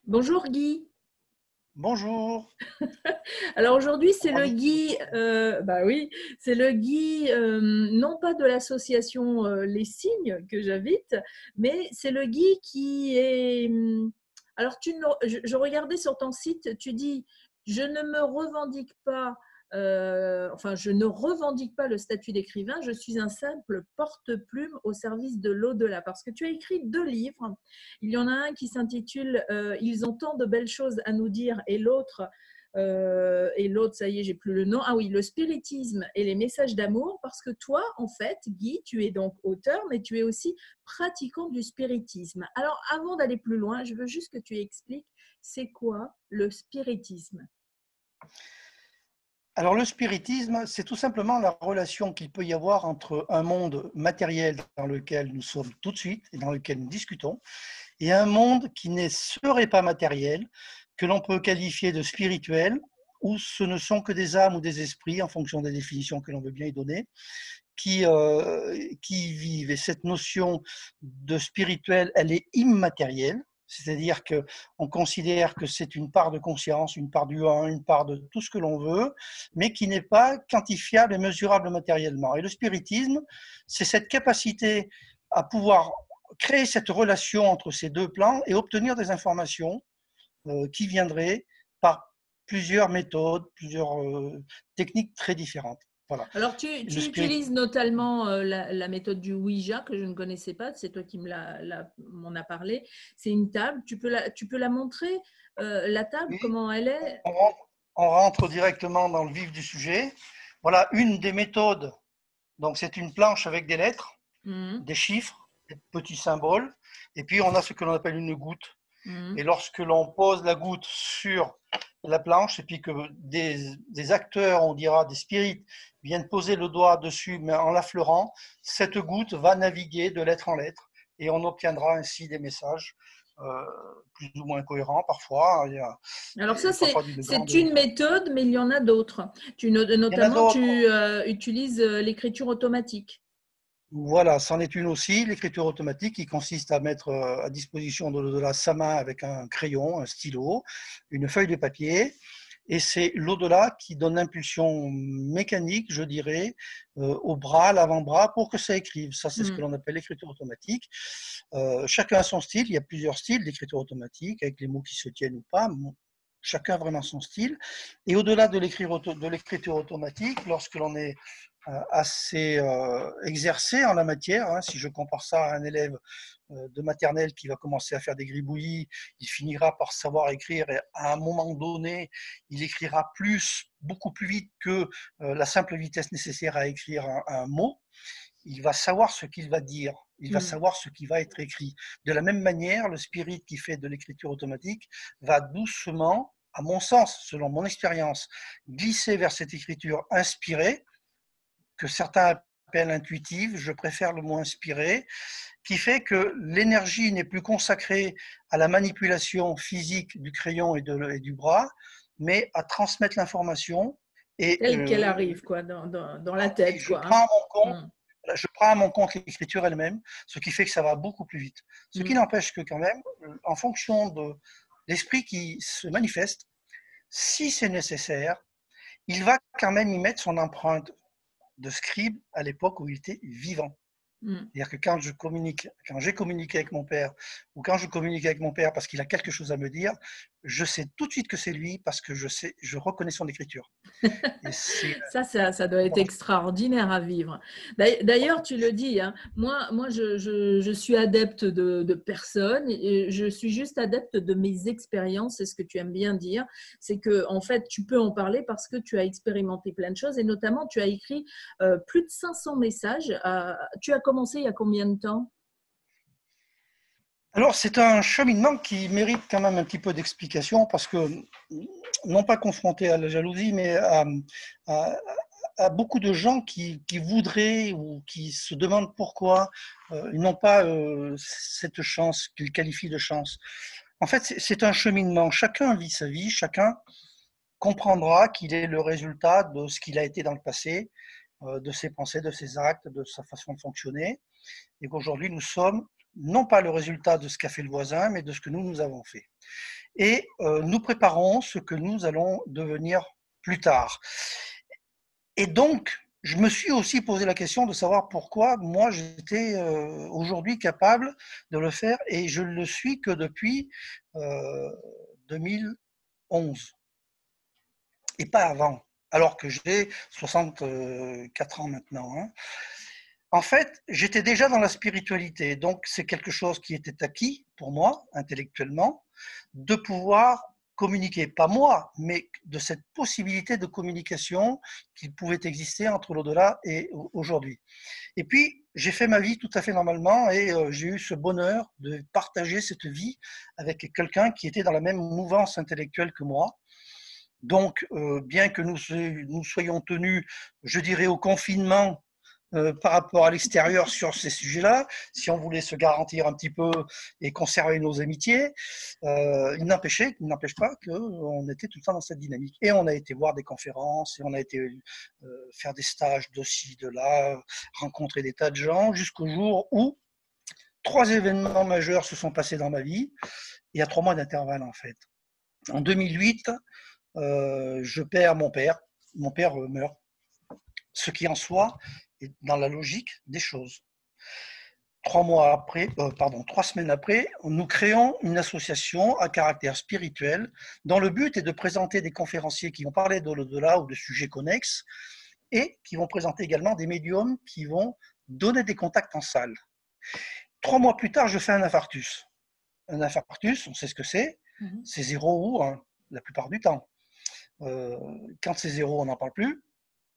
Bonjour Guy. Bonjour. Alors aujourd'hui c'est le Ravi de vous Guy, retrouver. bah oui, c'est le Guy non pas de l'association Les Signes que j'invite, mais c'est le Guy qui est. Alors je regardais sur ton site, tu dis je ne me revendique pas, enfin je ne revendique pas le statut d'écrivain, je suis un simple porte-plume au service de l'au-delà. Parce que tu as écrit 2 livres. Il y en a un qui s'intitule Ils ont tant de belles choses à nous dire et l'autre, ça y est, j'ai plus le nom. Ah oui, le spiritisme et les messages d'amour, parce que toi, en fait, Guy, tu es donc auteur, mais tu es aussi pratiquant du spiritisme. Alors, avant d'aller plus loin, je veux juste que tu expliques, c'est quoi le spiritisme? Alors le spiritisme, c'est tout simplement la relation qu'il peut y avoir entre un monde matériel dans lequel nous sommes tout de suite et dans lequel nous discutons, et un monde qui ne serait pas matériel, que l'on peut qualifier de spirituel, où ce ne sont que des âmes ou des esprits, en fonction des définitions que l'on veut bien y donner, qui y vivent. Et cette notion de spirituel, elle est immatérielle, c'est-à-dire qu'on considère que c'est une part de conscience, une part du un, une part de tout ce que l'on veut, mais qui n'est pas quantifiable et mesurable matériellement. Et le spiritisme, c'est cette capacité à pouvoir créer cette relation entre ces deux plans et obtenir des informations qui viendraient par plusieurs méthodes, plusieurs techniques très différentes. Voilà. Alors, tu Le utilises spiritisme. notamment la méthode du Ouija, que je ne connaissais pas, c'est toi qui m'en as parlé. C'est une table, tu peux la montrer, la table, Oui, comment elle est? on rentre directement dans le vif du sujet. Voilà une des méthodes. Donc, c'est une planche avec des lettres, Mhm, des chiffres, des petits symboles. Et puis, on a ce que l'on appelle une goutte. Et mhm. lorsque l'on pose la goutte sur la planche, et puis que des acteurs, on dira des spirites, viennent poser le doigt dessus, mais en l'affleurant, cette goutte va naviguer de lettre en lettre. Et on obtiendra ainsi des messages euh, plus ou moins cohérents parfois, Alors ça, et parfois d'une grande c'est une vérité. méthode, mais il y en a d'autres. Il y en a Notamment, d'autres. tu utilises l'écriture automatique. Voilà, c'en est une aussi, l'écriture automatique qui consiste à mettre à disposition de sa main avec un crayon, un stylo, une feuille de papier. Et c'est l'au-delà qui donne l'impulsion mécanique, je dirais, au bras, à l'avant-bras, pour que ça écrive. Ça, c'est ce que Mhm. l'on appelle l'écriture automatique. Chacun a son style. Il y a plusieurs styles d'écriture automatique, avec les mots qui se tiennent ou pas. Chacun a vraiment son style. Et au-delà de l'écriture automatique, lorsque l'on est assez exercé en la matière, hein, si je compare ça à un élève de maternelle qui va commencer à faire des gribouillis, il finira par savoir écrire et à un moment donné, il écrira plus, beaucoup plus vite que la simple vitesse nécessaire à écrire un mot. Il va savoir ce qu'il va dire, il va Mhm. savoir ce qui va être écrit. De la même manière, le spirit qui fait de l'écriture automatique va doucement, à mon sens, selon mon expérience, glisser vers cette écriture inspirée, que certains appellent intuitive, je préfère le mot inspiré, qui fait que l'énergie n'est plus consacrée à la manipulation physique du crayon et du bras, mais à transmettre l'information. Et Telle qu'elle arrive, quoi, dans la tête, je quoi, prends hein. à mon compte Mhm. je prends à mon compte l'écriture elle-même, ce qui fait que ça va beaucoup plus vite. Ce qui Mhm. n'empêche que quand même, en fonction de l'esprit qui se manifeste, si c'est nécessaire, il va quand même y mettre son empreinte de scribe à l'époque où il était vivant. Mhm. C'est-à-dire que quand j'ai communiqué avec mon père, ou quand je communique avec mon père parce qu'il a quelque chose à me dire, je sais tout de suite que c'est lui parce que je reconnais son écriture. Et c'est Ça doit être extraordinaire à vivre. D'ailleurs, tu le dis, hein, moi je suis adepte de personne, et je suis juste adepte de mes expériences. C'est ce que tu aimes bien dire. C'est que, en fait, tu peux en parler parce que tu as expérimenté plein de choses, et notamment, tu as écrit plus de 500 messages. Tu as commencé il y a combien de temps? Alors, c'est un cheminement qui mérite quand même un petit peu d'explication parce que, non pas confronté à la jalousie, mais à- à beaucoup de gens qui voudraient ou qui se demandent pourquoi ils n'ont pas cette chance qu'ils qualifient de chance. En fait, c'est un cheminement. Chacun vit sa vie, chacun comprendra qu'il est le résultat de ce qu'il a été dans le passé, de ses pensées, de ses actes, de sa façon de fonctionner, et qu'aujourd'hui nous sommes non pas le résultat de ce qu'a fait le voisin, mais de ce que nous avons fait. Et nous préparons ce que nous allons devenir plus tard. Et donc, je me suis aussi posé la question de savoir pourquoi moi j'étais aujourd'hui capable de le faire, et je ne le suis que depuis 2011 et pas avant, alors que j'ai 64 ans maintenant, hein. En fait, j'étais déjà dans la spiritualité, donc c'est quelque chose qui était acquis pour moi, intellectuellement, de pouvoir communiquer, pas moi, mais de cette possibilité de communication qui pouvait exister entre l'au-delà et aujourd'hui. Et puis, j'ai fait ma vie tout à fait normalement, et j'ai eu ce bonheur de partager cette vie avec quelqu'un qui était dans la même mouvance intellectuelle que moi. Donc, bien que nous soyons tenus, je dirais, au confinement, par rapport à l'extérieur sur ces sujets-là, si on voulait se garantir un petit peu et conserver nos amitiés, il n'empêche pas qu'on était tout le temps dans cette dynamique. Et on a été voir des conférences, et on a été faire des stages de ci, de là, rencontrer des tas de gens, jusqu'au jour où 3 événements majeurs se sont passés dans ma vie, il y a 3 mois d'intervalle en fait. En 2008, je perds mon père. Mon père meurt. Ce qui en soi est dans la logique des choses. 3 semaines après, nous créons une association à caractère spirituel dont le but est de présenter des conférenciers qui vont parler de l'au-delà ou de sujets connexes, et qui vont présenter également des médiums qui vont donner des contacts en salle. 3 mois plus tard, je fais un infarctus. Un infarctus, on sait ce que c'est. C'est 0 ou 1, la plupart du temps. Quand c'est 0, on n'en parle plus.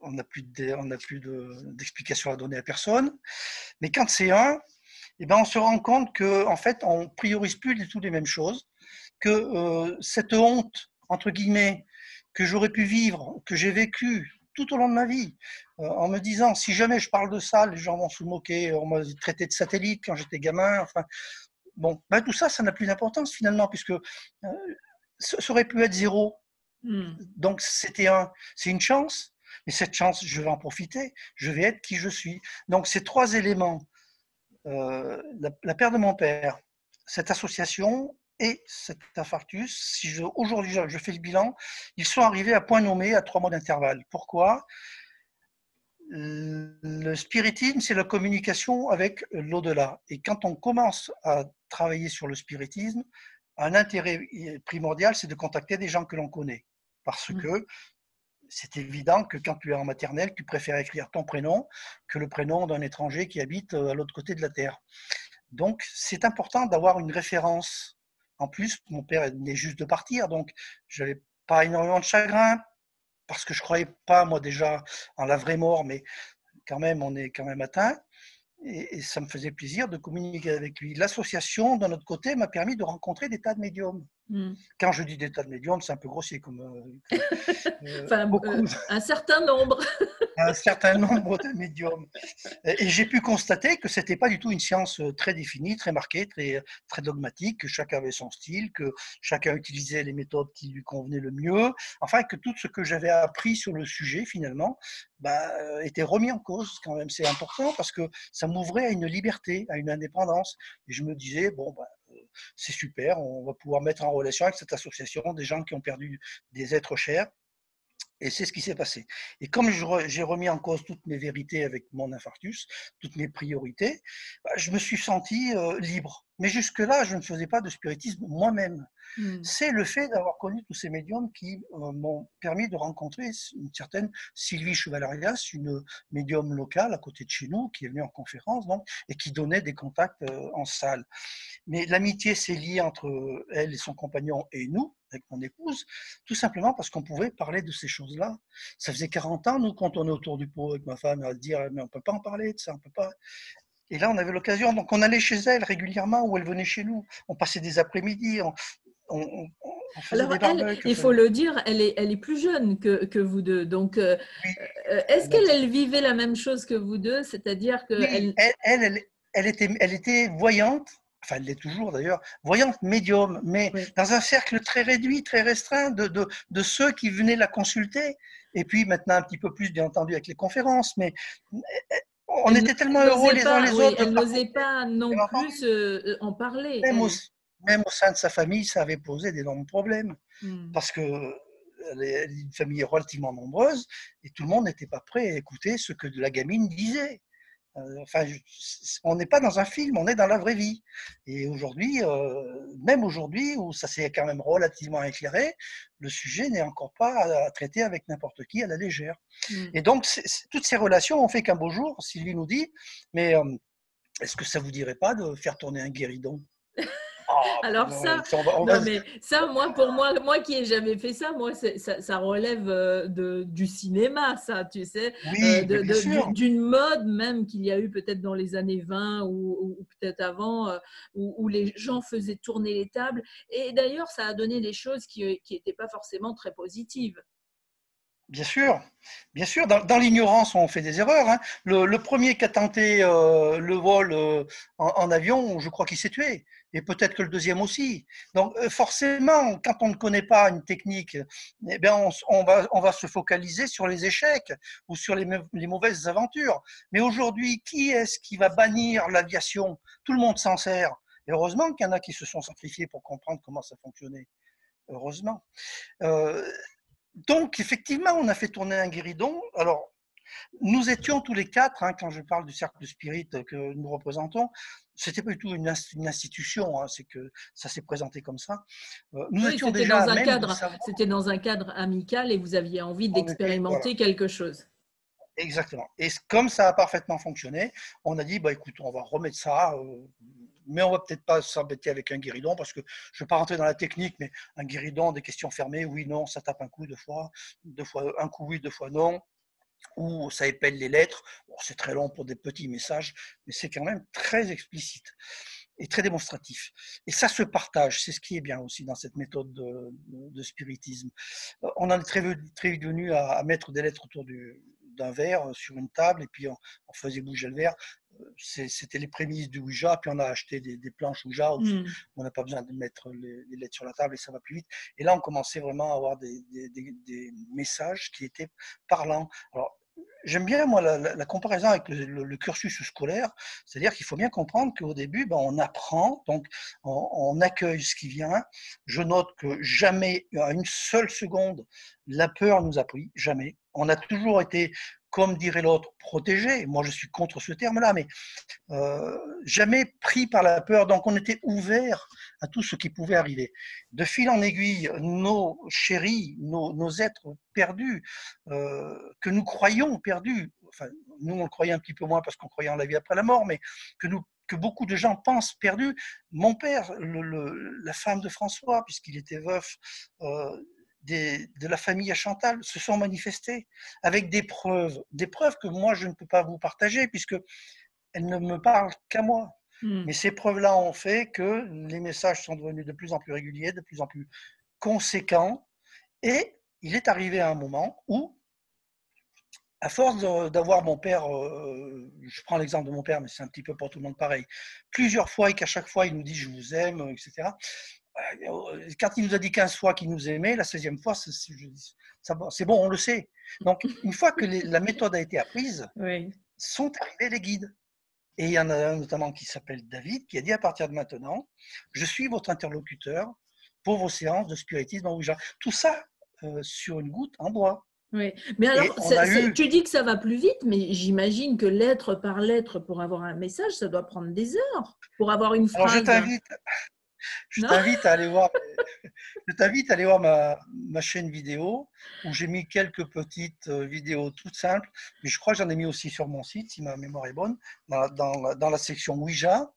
On n'a plus d'explications à donner à personne. Mais quand c'est 1, eh ben on se rend compte qu'en fait, on ne priorise plus du tout les mêmes choses, que cette honte, entre guillemets, que j'aurais pu vivre, que j'ai vécu tout au long de ma vie, en me disant, si jamais je parle de ça, les gens vont se moquer, on m'a traité de satellite quand j'étais gamin, enfin, bon, ben tout ça, ça n'a plus d'importance finalement, puisque ça aurait pu être 0. Donc c'était c'est une chance, mais cette chance, je vais en profiter, je vais être qui je suis. Donc ces 3 éléments, la perte de mon père, cette association et cet infarctus, si aujourd'hui je fais le bilan, ils sont arrivés à point nommé à 3 mois d'intervalle. Pourquoi ? Le spiritisme, c'est la communication avec l'au-delà. Et quand on commence à travailler sur le spiritisme, un intérêt primordial, c'est de contacter des gens que l'on connaît. Parce que c'est évident que quand tu es en maternelle, tu préfères écrire ton prénom que le prénom d'un étranger qui habite à l'autre côté de la Terre. Donc, c'est important d'avoir une référence. En plus, mon père venait juste de partir, donc je n'avais pas énormément de chagrin, parce que je ne croyais pas, moi, déjà, en la vraie mort, mais quand même, on est quand même atteint. Et ça me faisait plaisir de communiquer avec lui. L'association, d'un autre côté, m'a permis de rencontrer des tas de médiums. Quand je dis des tas de médiums, c'est un peu grossier comme enfin, beaucoup. Un certain nombre. Un certain nombre de médiums. Et j'ai pu constater que ce n'était pas du tout une science très définie, très marquée, très dogmatique, que chacun avait son style, que chacun utilisait les méthodes qui lui convenaient le mieux, enfin que tout ce que j'avais appris sur le sujet, finalement, était remis en cause quand même. C'est important parce que ça m'ouvrait à une liberté, à une indépendance. Et je me disais, bon, c'est super, on va pouvoir mettre en relation avec cette association des gens qui ont perdu des êtres chers. Et c'est ce qui s'est passé. Et comme j'ai remis en cause toutes mes vérités avec mon infarctus, toutes mes priorités, je me suis senti libre. Mais jusque-là, je ne faisais pas de spiritisme moi-même. C'est le fait d'avoir connu tous ces médiums qui m'ont permis de rencontrer une certaine Sylvie Chevalarias, une médium locale à côté de chez nous, qui est venue en conférence donc, et qui donnait des contacts en salle. Mais l'amitié s'est liée entre elle et son compagnon et nous, avec mon épouse, tout simplement parce qu'on pouvait parler de ces choses-là. Ça faisait 40 ans, nous, quand on est autour du pot avec ma femme, à se dire, mais on ne peut pas en parler de ça, on peut pas. Et là, on avait l'occasion. Donc, on allait chez elle régulièrement, ou elle venait chez nous. On passait des après-midi, on faisait Alors, des barbecues. il faut le dire, elle est plus jeune que vous deux. Donc, Oui, est-ce qu'elle vivait la même chose que vous deux? C'est-à-dire que oui, elle était voyante, enfin elle l'est toujours d'ailleurs, voyante médium, mais oui. dans un cercle très réduit, très restreint de ceux qui venaient la consulter. Et puis maintenant un petit peu plus, bien entendu, avec les conférences, mais on était tellement heureux les uns les Oui, autres de elle n'osait partager. pas non plus en parler, Même au, elle. même au sein de sa famille, ça avait posé d'énormes problèmes. Hmm. Parce que elle est une famille relativement nombreuse et tout le monde n'était pas prêt à écouter ce que la gamine disait. Enfin, on n'est pas dans un film, on est dans la vraie vie. Et aujourd'hui, même aujourd'hui, où ça s'est quand même relativement éclairé, le sujet n'est encore pas à traiter avec n'importe qui à la légère. Hmm. Et donc, toutes ces relations ont fait qu'un beau jour, Sylvie nous dit, mais est-ce que ça vous dirait pas de faire tourner un guéridon? Ah, Alors ça, on non va, mais ça, pour moi qui ai jamais fait ça, moi, ça relève du cinéma, ça, tu sais, oui, mais bien sûr. d'une mode même qu'il y a eu peut-être dans les années 20 ou peut-être avant, où les gens faisaient tourner les tables. Et d'ailleurs, ça a donné des choses qui n'étaient pas forcément très positives. Bien sûr, bien sûr. Dans l'ignorance, on fait des erreurs. Hein. Le premier qui a tenté le vol en avion, je crois qu'il s'est tué. Et peut-être que le deuxième aussi. Donc forcément, quand on ne connaît pas une technique, eh bien on va se focaliser sur les échecs ou sur les mauvaises aventures. Mais aujourd'hui, qui est-ce qui va bannir l'aviation? Tout le monde s'en sert. Et heureusement qu'il y en a qui se sont sacrifiés pour comprendre comment ça fonctionnait. Heureusement. Euh, donc, effectivement, on a fait tourner un guéridon. Alors, nous étions tous les quatre, hein, quand je parle du cercle de spirit que nous représentons, c'était pas du tout une institution, hein, c'est que ça s'est présenté comme ça. Nous Oui, étions déjà à même de savoir. c'était dans un cadre amical et vous aviez envie On était, voilà, d'expérimenter quelque chose. exactement. Et comme ça a parfaitement fonctionné, on a dit, bah écoute, on va remettre ça, mais on va peut-être pas s'embêter avec un guéridon parce que je ne vais pas rentrer dans la technique, mais un guéridon, des questions fermées, oui, non, ça tape un coup, deux fois, un coup oui, deux fois non. Où ça épelle les lettres. Bon, c'est très long pour des petits messages, mais c'est quand même très explicite et très démonstratif. Et ça se partage, c'est ce qui est bien aussi dans cette méthode de spiritisme. On en est très vite venu à mettre des lettres autour d'un verre sur une table et puis on faisait bouger le verre. C'était les prémices du Ouija, puis on a acheté des planches Ouija où Hmm. on n'a pas besoin de mettre les lettres sur la table et ça va plus vite. Et là, on commençait vraiment à avoir des messages qui étaient parlants. Alors, j'aime bien, moi, la comparaison avec le cursus scolaire, c'est-à-dire qu'il faut bien comprendre qu'au début, ben, on apprend, donc on accueille ce qui vient. Je note que jamais, à une seule seconde, la peur nous a pris, jamais. On a toujours été, comme dirait l'autre, protégé. Moi, je suis contre ce terme-là, mais jamais pris par la peur. Donc, on était ouvert à tout ce qui pouvait arriver. De fil en aiguille, nos chéris, nos êtres perdus, que nous croyons perdus, enfin, nous, on le croyait un petit peu moins parce qu'on croyait en la vie après la mort, mais que beaucoup de gens pensent perdus. Mon père, la femme de François, puisqu'il était veuf, de la famille à Chantal se sont manifestés avec des preuves que moi je ne peux pas vous partager puisque elles ne me parlent qu'à moi. Hmm. Mais ces preuves-là ont fait que les messages sont devenus de plus en plus réguliers, de plus en plus conséquents. Et il est arrivé à un moment où, à force d'avoir mon père, je prends l'exemple de mon père, mais c'est un petit peu pour tout le monde pareil, plusieurs fois et qu'à chaque fois il nous dit je vous aime, etc. Quand il nous a dit 15 fois qu'il nous aimait, la 16e fois, c'est bon, on le sait. Donc, une fois que la méthode a été apprise, Oui. sont arrivés les guides. Et il y en a un notamment qui s'appelle David, qui a dit à partir de maintenant, je suis votre interlocuteur pour vos séances de spiritisme en Ouija. Tout ça sur une goutte en bois. Oui, mais Et alors, on a eu. tu dis que ça va plus vite, mais j'imagine que lettre par lettre, pour avoir un message, ça doit prendre des heures pour avoir une Alors phrase. je Non? t'invite à aller voir, je t'invite à aller voir ma chaîne vidéo où j'ai mis quelques petites vidéos toutes simples, mais je crois que j'en ai mis aussi sur mon site, si ma mémoire est bonne, dans la section Ouija,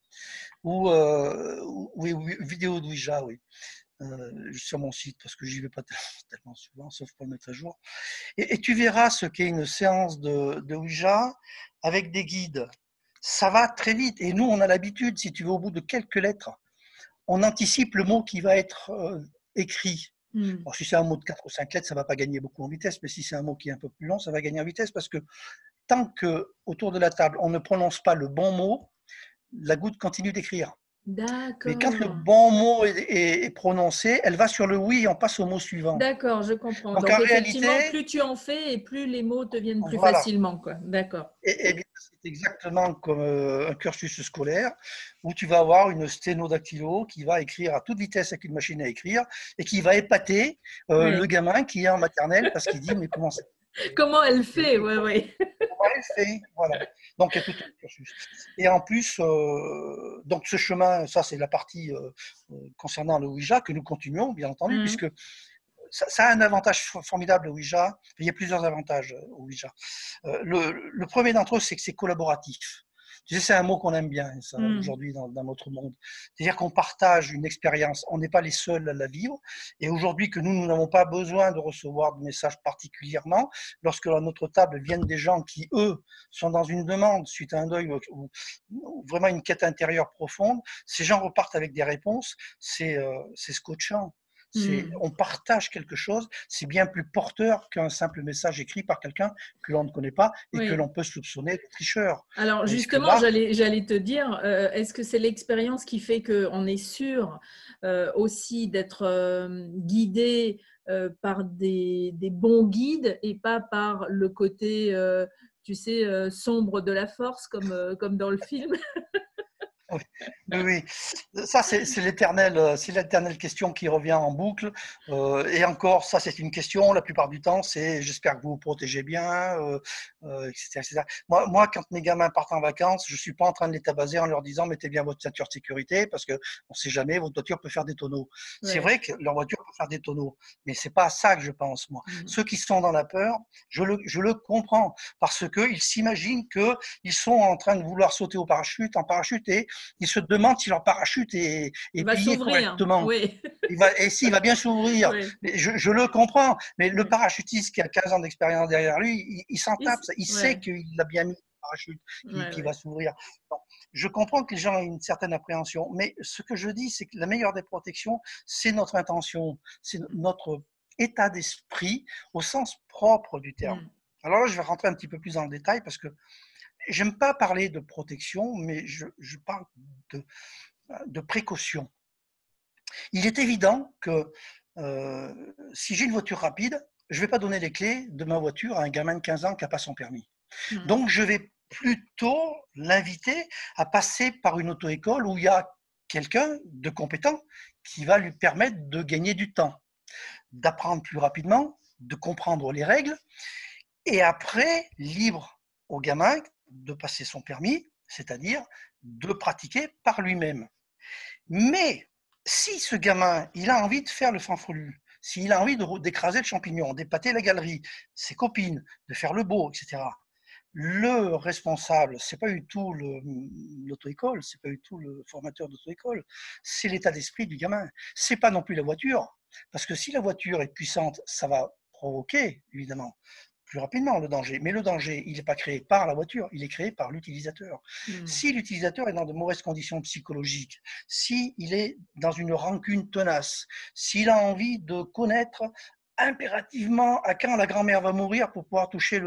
ou oui, vidéo de Ouija, oui. Sur mon site parce que j'y vais pas tellement souvent, sauf pour le mettre à jour. Et tu verras ce qu'est une séance de Ouija avec des guides. Ça va très vite. Et nous, on a l'habitude, si tu veux, au bout de quelques lettres, on anticipe le mot qui va être écrit. Hmm. Alors, si c'est un mot de 4 ou 5 lettres, ça ne va pas gagner beaucoup en vitesse, mais si c'est un mot qui est un peu plus long, ça va gagner en vitesse parce que tant que autour de la table, on ne prononce pas le bon mot, la goutte continue d'écrire. Mais quand le D'accord. bon mot est prononcé, elle va sur le oui et on passe au mot suivant. D'accord, je comprends. Donc Donc, en réalité, effectivement, plus tu en fais et plus les mots te viennent plus voilà. facilement, quoi. D'accord. Et bien, c'est exactement comme un cursus scolaire où tu vas avoir une sténodactylo qui va écrire à toute vitesse avec une machine à écrire et qui va épater le Ouais. gamin qui est en maternelle parce qu'il dit mais comment ça Comment elle et, fait? et Ouais, ouais. comment elle fait voilà. Donc il y a tout un cursus. Et en plus, donc ce chemin, ça c'est la partie concernant le Ouija que nous continuons bien entendu Mhm. puisque ça a un avantage formidable au Ouija. Il y a plusieurs avantages au Ouija. Le premier d'entre eux, c'est que c'est collaboratif. Tu sais, c'est un mot qu'on aime bien ça, Mhm. aujourd'hui dans notre monde. C'est-à-dire qu'on partage une expérience. On n'est pas les seuls à la vivre. Et aujourd'hui que nous n'avons pas besoin de recevoir de messages particulièrement, lorsque à notre table viennent des gens qui, eux, sont dans une demande suite à un deuil ou vraiment une quête intérieure profonde, ces gens repartent avec des réponses. C'est scotchant. Mhm. On partage quelque chose, c'est bien plus porteur qu'un simple message écrit par quelqu'un que l'on ne connaît pas et que Oui. l'on peut soupçonner de tricheur. Alors Tandis que justement, là, j'allais te dire, est-ce que c'est l'expérience qui fait qu'on est sûr aussi d'être guidé par des bons guides et pas par le côté, tu sais, sombre de la force comme dans le film? oui, oui, oui. Ça, c'est l'éternelle question qui revient en boucle. Et encore, ça, c'est une question. La plupart du temps, c'est j'espère que vous vous protégez bien, etc., etc. Moi, quand mes gamins partent en vacances, je suis pas en train de les tabaser en leur disant mettez bien votre ceinture de sécurité parce que on sait jamais, votre voiture peut faire des tonneaux. C'est Ouais. vrai que leur voiture peut faire des tonneaux, mais c'est pas à ça que je pense, moi. Mhm. Ceux qui sont dans la peur, je le comprends parce qu'ils s'imaginent qu'ils sont en train de vouloir sauter en parachute et ils se demandent si leur parachute est Va plié s'ouvrir, correctement. oui. Et s'il va bien s'ouvrir. Oui. Je le comprends, mais le Ouais. parachutiste qui a 15 ans d'expérience derrière lui, il s'en tape. Il sait Ouais. qu'il a bien mis le parachute Ouais, qui va ouais. s'ouvrir. Bon, je comprends que les gens aient une certaine appréhension, mais ce que je dis, c'est que la meilleure des protections, c'est notre intention, c'est notre état d'esprit au sens propre du terme. Mm. Alors là, je vais rentrer un petit peu plus dans le détail parce que j'aime pas parler de protection, mais je parle de, de précaution. Il est évident que si j'ai une voiture rapide, je ne vais pas donner les clés de ma voiture à un gamin de 15 ans qui n'a pas son permis. Mm. Donc, je vais plutôt l'inviter à passer par une auto-école où il y a quelqu'un de compétent qui va lui permettre de gagner du temps, d'apprendre plus rapidement, de comprendre les règles, et après, libre au gamin de passer son permis, c'est-à-dire de pratiquer par lui-même. Mais si ce gamin, il a envie de faire le fanfrelu, s'il a envie d'écraser le champignon, d'épater la galerie, ses copines, de faire le beau, etc., le responsable, c'est pas du tout l'auto-école, c'est pas du tout le formateur d'auto-école, c'est l'état d'esprit du gamin. C'est pas non plus la voiture, parce que si la voiture est puissante, ça va provoquer évidemment plus rapidement le danger. Mais le danger, il n'est pas créé par la voiture, il est créé par l'utilisateur. Mm. Si l'utilisateur est dans de mauvaises conditions psychologiques, s'il est dans une rancune tenace, s'il a envie de connaître impérativement à quand la grand-mère va mourir pour pouvoir toucher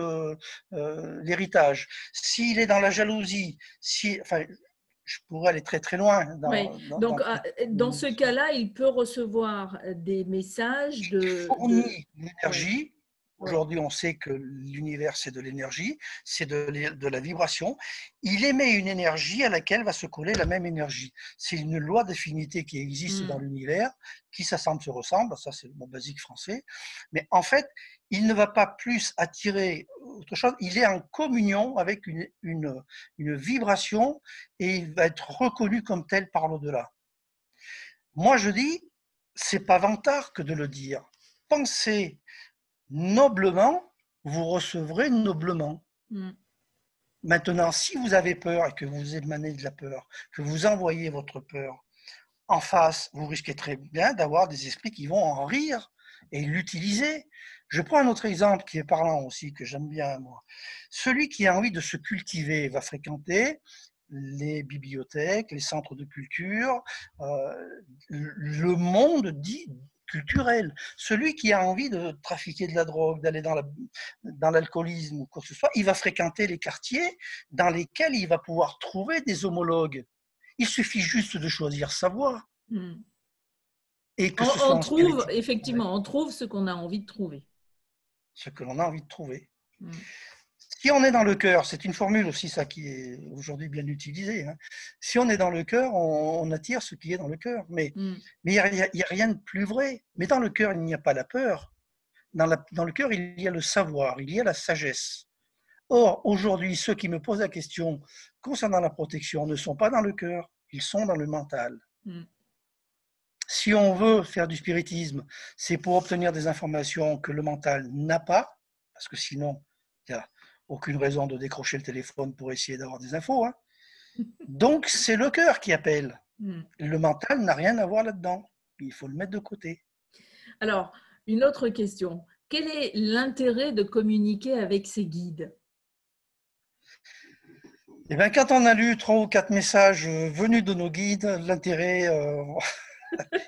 l'héritage, s'il est dans la jalousie, si, enfin, je pourrais aller très très loin Oui. Donc, dans dans ce cas-là, il peut recevoir des messages fournit ouais, l'énergie. ouais. Aujourd'hui, on sait que l'univers, c'est de l'énergie, c'est de la vibration. Il émet une énergie à laquelle va se coller la même énergie. C'est une loi d'affinité qui existe dans Mm. l'univers, qui s'assemble se ressemble, ça c'est le mot basique français. Mais en fait, il ne va pas plus attirer autre chose, il est en communion avec une vibration et il va être reconnu comme tel par l'au-delà. Moi, je dis, c'est pas vantard que de le dire. Pensez noblement, vous recevrez noblement. Mm. Maintenant, si vous avez peur et que vous émanez de la peur, que vous envoyez votre peur en face, vous risquez très bien d'avoir des esprits qui vont en rire et l'utiliser. Je prends un autre exemple qui est parlant aussi, que j'aime bien, moi. Celui qui a envie de se cultiver va fréquenter les bibliothèques, les centres de culture, le monde dit culturel. Celui qui a envie de trafiquer de la drogue, d'aller dans l'alcoolisme ou quoi que ce soit, il va fréquenter les quartiers dans lesquels il va pouvoir trouver des homologues. Il suffit juste de choisir sa voie Mm. et que ce soit On en trouve, spiritisme, effectivement, on trouve ce qu'on a envie de trouver. ce que l'on a envie de trouver. Mm. Si on est dans le cœur, c'est une formule aussi, ça, qui est aujourd'hui bien utilisée. Hein. Si on est dans le cœur, on attire ce qui est dans le cœur. Mais Mm. il n'y a rien de plus vrai. Mais dans le cœur, il n'y a pas la peur. Dans le cœur, il y a le savoir, il y a la sagesse. Or, aujourd'hui, ceux qui me posent la question concernant la protection ne sont pas dans le cœur, ils sont dans le mental. Mm. Si on veut faire du spiritisme, c'est pour obtenir des informations que le mental n'a pas, parce que sinon, il n'y a aucune raison de décrocher le téléphone pour essayer d'avoir des infos. Hein. Donc, c'est le cœur qui appelle. Mm. Le mental n'a rien à voir là-dedans. Il faut le mettre de côté. Alors, une autre question. Quel est l'intérêt de communiquer avec ses guides? Et bien, quand on a lu 3 ou 4 messages venus de nos guides, l'intérêt,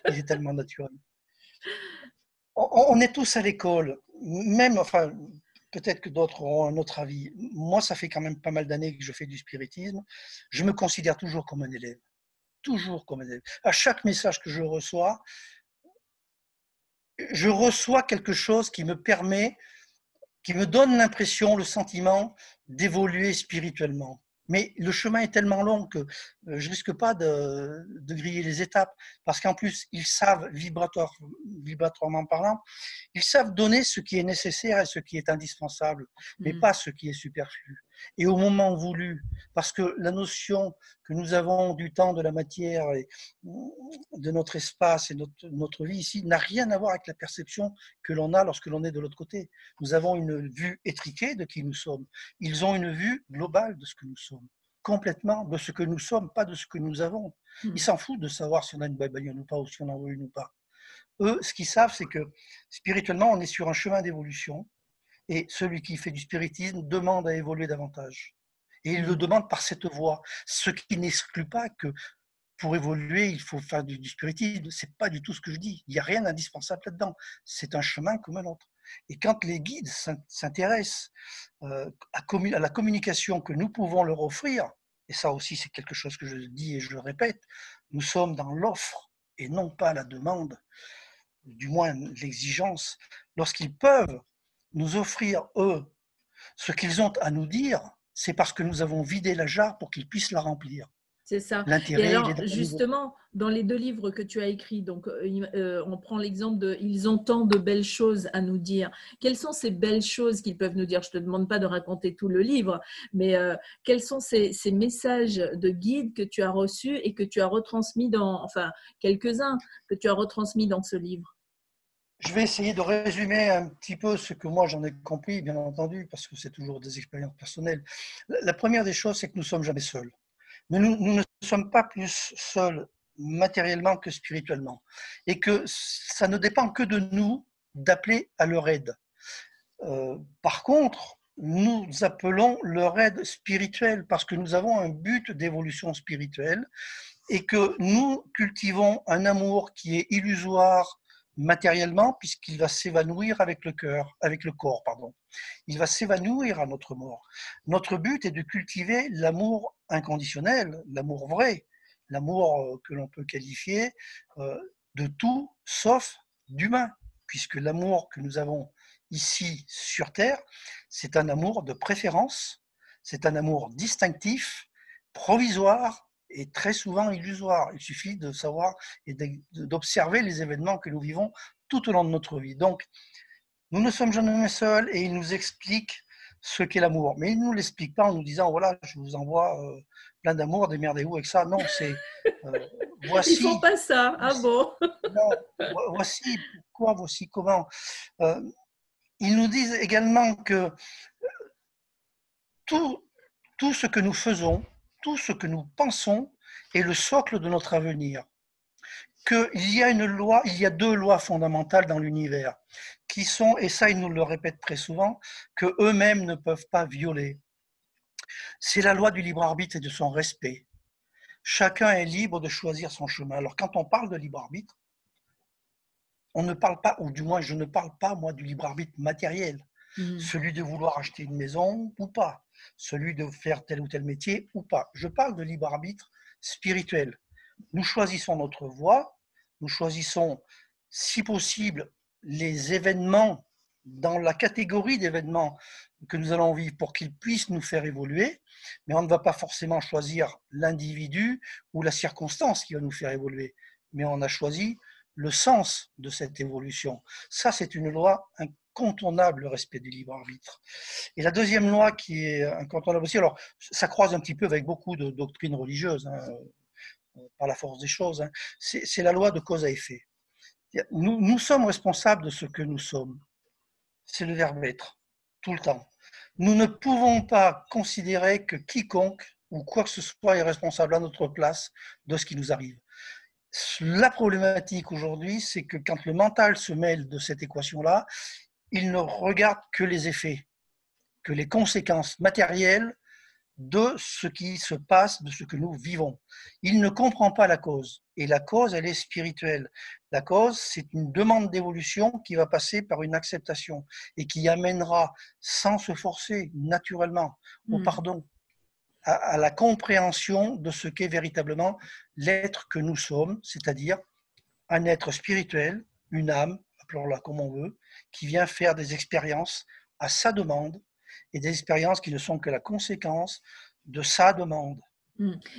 il est tellement naturel. On est tous à l'école, même, enfin, peut-être que d'autres auront un autre avis. Moi, ça fait quand même pas mal d'années que je fais du spiritisme. Je me considère toujours comme un élève. Toujours comme un élève. À chaque message que je reçois quelque chose qui me permet, qui me donne l'impression, le sentiment d'évoluer spirituellement. Mais le chemin est tellement long que je risque pas de griller les étapes, parce qu'en plus, ils savent, vibratoirement parlant, ils savent donner ce qui est nécessaire et ce qui est indispensable, mais Mm. pas ce qui est superflu. Et au moment voulu, parce que la notion que nous avons du temps, de la matière, et de notre espace et notre vie ici n'a rien à voir avec la perception que l'on a lorsque l'on est de l'autre côté. Nous avons une vue étriquée de qui nous sommes. Ils ont une vue globale de ce que nous sommes, complètement de ce que nous sommes, pas de ce que nous avons. Ils Mm. s'en foutent de savoir si on a une bagnole ou pas, ou si on en veut une ou pas. Eux, ce qu'ils savent, c'est que spirituellement, on est sur un chemin d'évolution, et celui qui fait du spiritisme demande à évoluer davantage. Et il le Mm. demande par cette voie, ce qui n'exclut pas que pour évoluer, il faut faire du spiritisme. Ce n'est pas du tout ce que je dis. Il n'y a rien d'indispensable là-dedans. C'est un chemin comme un autre. Et quand les guides s'intéressent à la communication que nous pouvons leur offrir, et ça aussi c'est quelque chose que je dis et je le répète, nous sommes dans l'offre et non pas la demande, du moins l'exigence. Lorsqu'ils peuvent nous offrir, eux, ce qu'ils ont à nous dire, c'est parce que nous avons vidé la jarre pour qu'ils puissent la remplir. C'est ça. Et L'intérêt, il est alors, dans le niveau. justement, dans les 2 livres que tu as écrits, donc, on prend l'exemple de Ils ont tant de belles choses à nous dire. Quelles sont ces belles choses qu'ils peuvent nous dire? Je ne te demande pas de raconter tout le livre, mais quels sont ces messages de guide que tu as reçus et que tu as retransmis enfin, quelques-uns que tu as retransmis dans ce livre? Je vais essayer de résumer un petit peu ce que moi j'en ai compris, bien entendu, parce que c'est toujours des expériences personnelles. La première des choses, c'est que nous ne sommes jamais seuls. Mais nous ne sommes pas plus seuls matériellement que spirituellement. Et que ça ne dépend que de nous d'appeler à leur aide. Par contre, nous appelons leur aide spirituelle parce que nous avons un but d'évolution spirituelle et que nous cultivons un amour qui est illusoire matériellement puisqu'il va s'évanouir avec le cœur, avec le corps, pardon. Il va s'évanouir à notre mort. Notre but est de cultiver l'amour inconditionnel, l'amour vrai, l'amour que l'on peut qualifier de tout sauf d'humain, puisque l'amour que nous avons ici sur Terre, c'est un amour de préférence, c'est un amour distinctif, provisoire et très souvent illusoire. Il suffit de savoir et d'observer les événements que nous vivons tout au long de notre vie. Donc, nous ne sommes jamais seuls et il nous explique ce qu'est l'amour. Mais il ne nous l'explique pas en nous disant, voilà, je vous envoie plein d'amour, démerdez-vous avec ça. Non, c'est Ils font pas ça. Ah voici, bon? non, voici pourquoi, voici comment. Euh, ils nous disent également que tout, tout ce que nous faisons, tout ce que nous pensons est le socle de notre avenir. Qu'il y a une loi, il y a 2 lois fondamentales dans l'univers qui sont, et ça ils nous le répètent très souvent, que eux-mêmes ne peuvent pas violer. C'est la loi du libre arbitre et de son respect. Chacun est libre de choisir son chemin. Alors quand on parle de libre arbitre, on ne parle pas, ou du moins je ne parle pas moi du libre arbitre matériel, celui de vouloir acheter une maison ou pas, celui de faire tel ou tel métier ou pas. Je parle de libre arbitre spirituelle. Nous choisissons notre voie, nous choisissons, si possible, les événements dans la catégorie d'événements que nous allons vivre pour qu'ils puissent nous faire évoluer, mais on ne va pas forcément choisir l'individu ou la circonstance qui va nous faire évoluer, mais on a choisi le sens de cette évolution. Ça, c'est une loi incontournable, le respect du libre arbitre. Et la deuxième loi qui est incontournable aussi, alors ça croise un petit peu avec beaucoup de doctrines religieuses, hein, par la force des choses, hein, c'est la loi de cause à effet. Nous sommes responsables de ce que nous sommes. C'est le verbe être, tout le temps. Nous ne pouvons pas considérer que quiconque ou quoi que ce soit est responsable à notre place de ce qui nous arrive. La problématique aujourd'hui, c'est que quand le mental se mêle de cette équation-là, il ne regarde que les effets, que les conséquences matérielles de ce qui se passe, de ce que nous vivons. Il ne comprend pas la cause. Et la cause, elle est spirituelle. La cause, c'est une demande d'évolution qui va passer par une acceptation et qui amènera, sans se forcer, naturellement, au pardon, à la compréhension de ce qu'est véritablement l'être que nous sommes, c'est-à-dire un être spirituel, une âme, appelons-la comme on veut, qui vient faire des expériences à sa demande et des expériences qui ne sont que la conséquence de sa demande.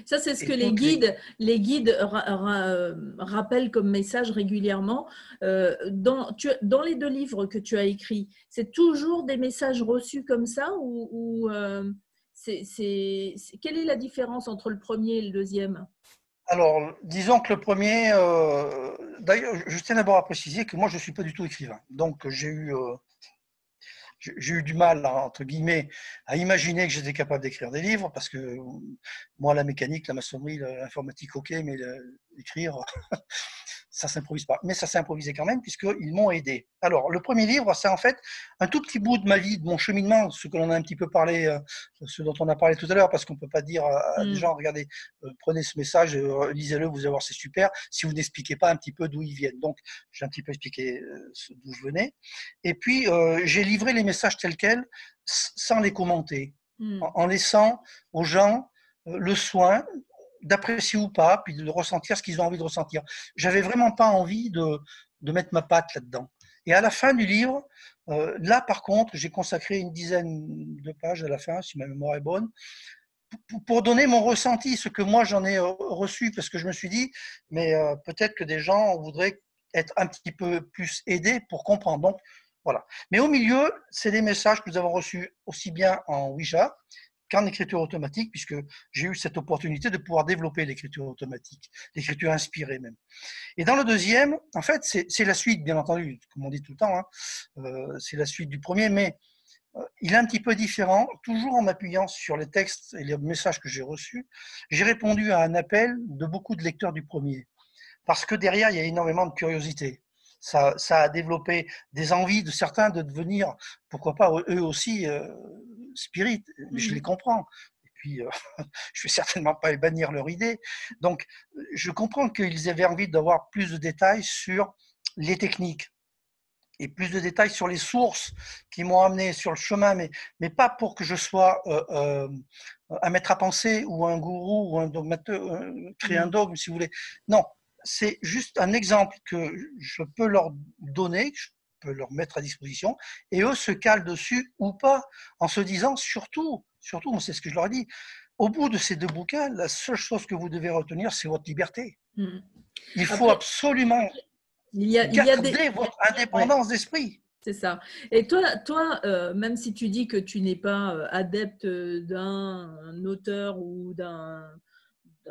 Ça, c'est ce que les guides rappellent comme message régulièrement. Dans les 2 livres que tu as écrits, c'est toujours des messages reçus comme ça ou quelle est la différence entre le premier et le deuxième? Alors, disons que le premier, d'ailleurs, je tiens d'abord à préciser que moi, je ne suis pas du tout écrivain. Donc, j'ai eu du mal, entre guillemets, à imaginer que j'étais capable d'écrire des livres, parce que moi, la mécanique, la maçonnerie, l'informatique, ok, mais écrire, ça s'improvise pas. Mais ça s'est improvisé quand même, puisqu'ils m'ont aidé. Alors, le premier livre, c'est en fait un tout petit bout de ma vie, de mon cheminement, ce que l'on a un petit peu parlé, ce dont on a parlé tout à l'heure, parce qu'on ne peut pas dire à des gens, regardez, prenez ce message, lisez-le, vous allez voir, c'est super, si vous n'expliquez pas un petit peu d'où ils viennent. Donc, j'ai un petit peu expliqué d'où je venais. Et puis, j'ai livré les messages tels quels, sans les commenter, en laissant aux gens le soin d'apprécier ou pas, puis de ressentir ce qu'ils ont envie de ressentir. J'avais vraiment pas envie de mettre ma patte là-dedans. Et à la fin du livre, là par contre, j'ai consacré une dizaine de pages à la fin, si ma mémoire est bonne, pour donner mon ressenti, ce que moi j'en ai reçu, parce que je me suis dit, mais peut-être que des gens voudraient être un petit peu plus aidés pour comprendre. Donc voilà. Mais au milieu, c'est des messages que nous avons reçus aussi bien en Ouija qu'en écriture automatique, puisque j'ai eu cette opportunité de pouvoir développer l'écriture automatique, l'écriture inspirée même. Et dans le deuxième, en fait, c'est la suite, bien entendu, comme on dit tout le temps, hein, c'est la suite du premier, mais il est un petit peu différent, toujours en m'appuyant sur les textes et les messages que j'ai reçus. J'ai répondu à un appel de beaucoup de lecteurs du premier, parce que derrière, il y a énormément de curiosité. Ça a développé des envies de certains de devenir, pourquoi pas, eux aussi, spirit, mais je les comprends. Et puis, je ne vais certainement pas bannir leur idée. Donc, je comprends qu'ils avaient envie d'avoir plus de détails sur les techniques et plus de détails sur les sources qui m'ont amené sur le chemin, mais pas pour que je sois un maître à penser ou un gourou ou un dogmateur, créer un dogme, si vous voulez. Non, c'est juste un exemple que je peux leur donner, que je peux leur mettre à disposition, et eux se calent dessus ou pas, en se disant surtout, moi c'est ce que je leur ai dit, au bout de ces 2 bouquins, la seule chose que vous devez retenir, c'est votre liberté. Il faut absolument garder votre indépendance d'esprit. C'est ça. Et toi même si tu dis que tu n'es pas adepte d'un auteur ou d'un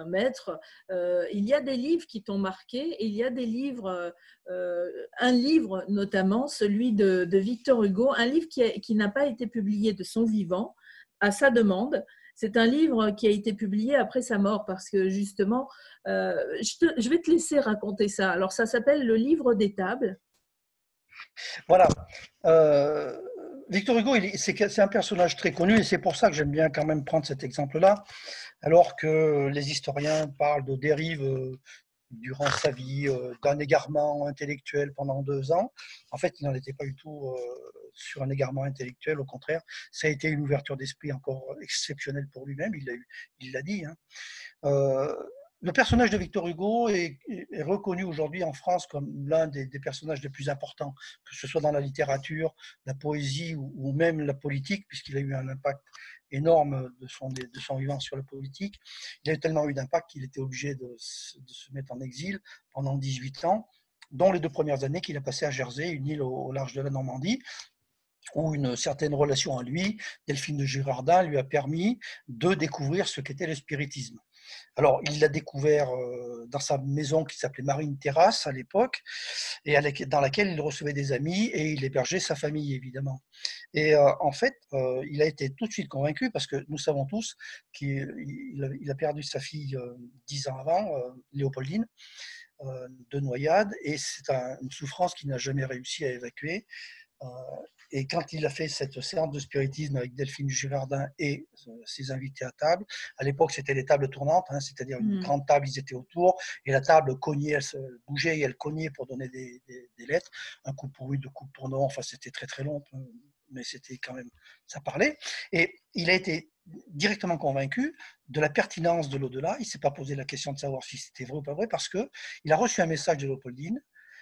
maître, il y a des livres qui t'ont marqué, et il y a des livres, un livre notamment, celui de Victor Hugo, un livre qui n'a pas été publié de son vivant, à sa demande. C'est un livre qui a été publié après sa mort, parce que justement, je vais te laisser raconter ça. Alors, ça s'appelle Le Livre des Tables. Voilà. Victor Hugo, c'est un personnage très connu, et c'est pour ça que j'aime bien quand même prendre cet exemple-là, alors que les historiens parlent de dérives durant sa vie, d'un égarement intellectuel pendant 2 ans. En fait, il n'en était pas du tout sur un égarement intellectuel, au contraire, ça a été une ouverture d'esprit encore exceptionnelle pour lui-même, il l'a dit. Hein. le personnage de Victor Hugo est reconnu aujourd'hui en France comme l'un des personnages les plus importants, que ce soit dans la littérature, la poésie ou même la politique, puisqu'il a eu un impact énorme de son vivant sur la politique. Il a tellement eu d'impact qu'il était obligé de se mettre en exil pendant 18 ans, dont les 2 premières années qu'il a passées à Jersey, une île au large de la Normandie, où une certaine relation à lui, Delphine de Girardin, lui a permis de découvrir ce qu'était le spiritisme. Alors, il l'a découvert dans sa maison qui s'appelait Marine Terrasse à l'époque, et dans laquelle il recevait des amis et il hébergeait sa famille, évidemment. Et en fait, il a été tout de suite convaincu, parce que nous savons tous qu'il a perdu sa fille 10 ans avant, Léopoldine, de noyade, et c'est une souffrance qu'il n'a jamais réussi à évacuer. Et quand il a fait cette séance de spiritisme avec Delphine Girardin et ses invités à table, à l'époque c'était les tables tournantes, hein, c'est-à-dire une grande table, ils étaient autour, et la table cognait, elle se bougeait et elle cognait pour donner des lettres, un coup pour oui, 2 coups pour non, enfin c'était très très long, mais c'était quand même, ça parlait. Et il a été directement convaincu de la pertinence de l'au-delà. Il ne s'est pas posé la question de savoir si c'était vrai ou pas vrai, parce qu'il a reçu un message de Léopoldine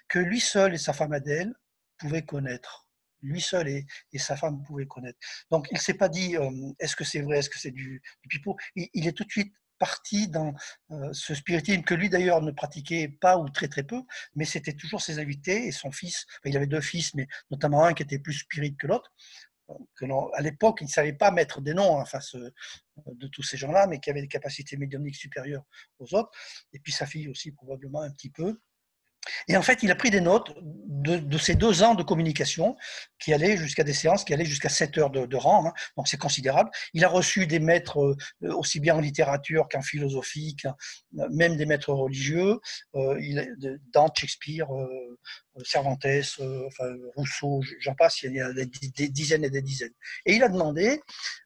que lui seul et sa femme Adèle pouvaient connaître. Lui seul et sa femme pouvaient connaître. Donc, il ne s'est pas dit est-ce que c'est vrai, est-ce que c'est du pipeau. Il est tout de suite parti dans ce spiritisme que lui d'ailleurs ne pratiquait pas ou très très peu, mais c'était toujours ses invités et son fils. Enfin, il avait 2 fils, mais notamment un qui était plus spirit que l'autre. À l'époque, il ne savait pas mettre des noms en face de tous ces gens-là, mais qui avaient des capacités médiumniques supérieures aux autres. Et puis sa fille aussi, probablement un petit peu. Et en fait, il a pris des notes de ces 2 ans de communication qui allaient jusqu'à des séances qui allaient jusqu'à 7 heures de rang, hein, donc c'est considérable. Il a reçu des maîtres aussi bien en littérature qu'en philosophie, même des maîtres religieux, Dante, Shakespeare, Cervantes, enfin, Rousseau, j'en passe, il y a des dizaines et des dizaines. Et il a demandé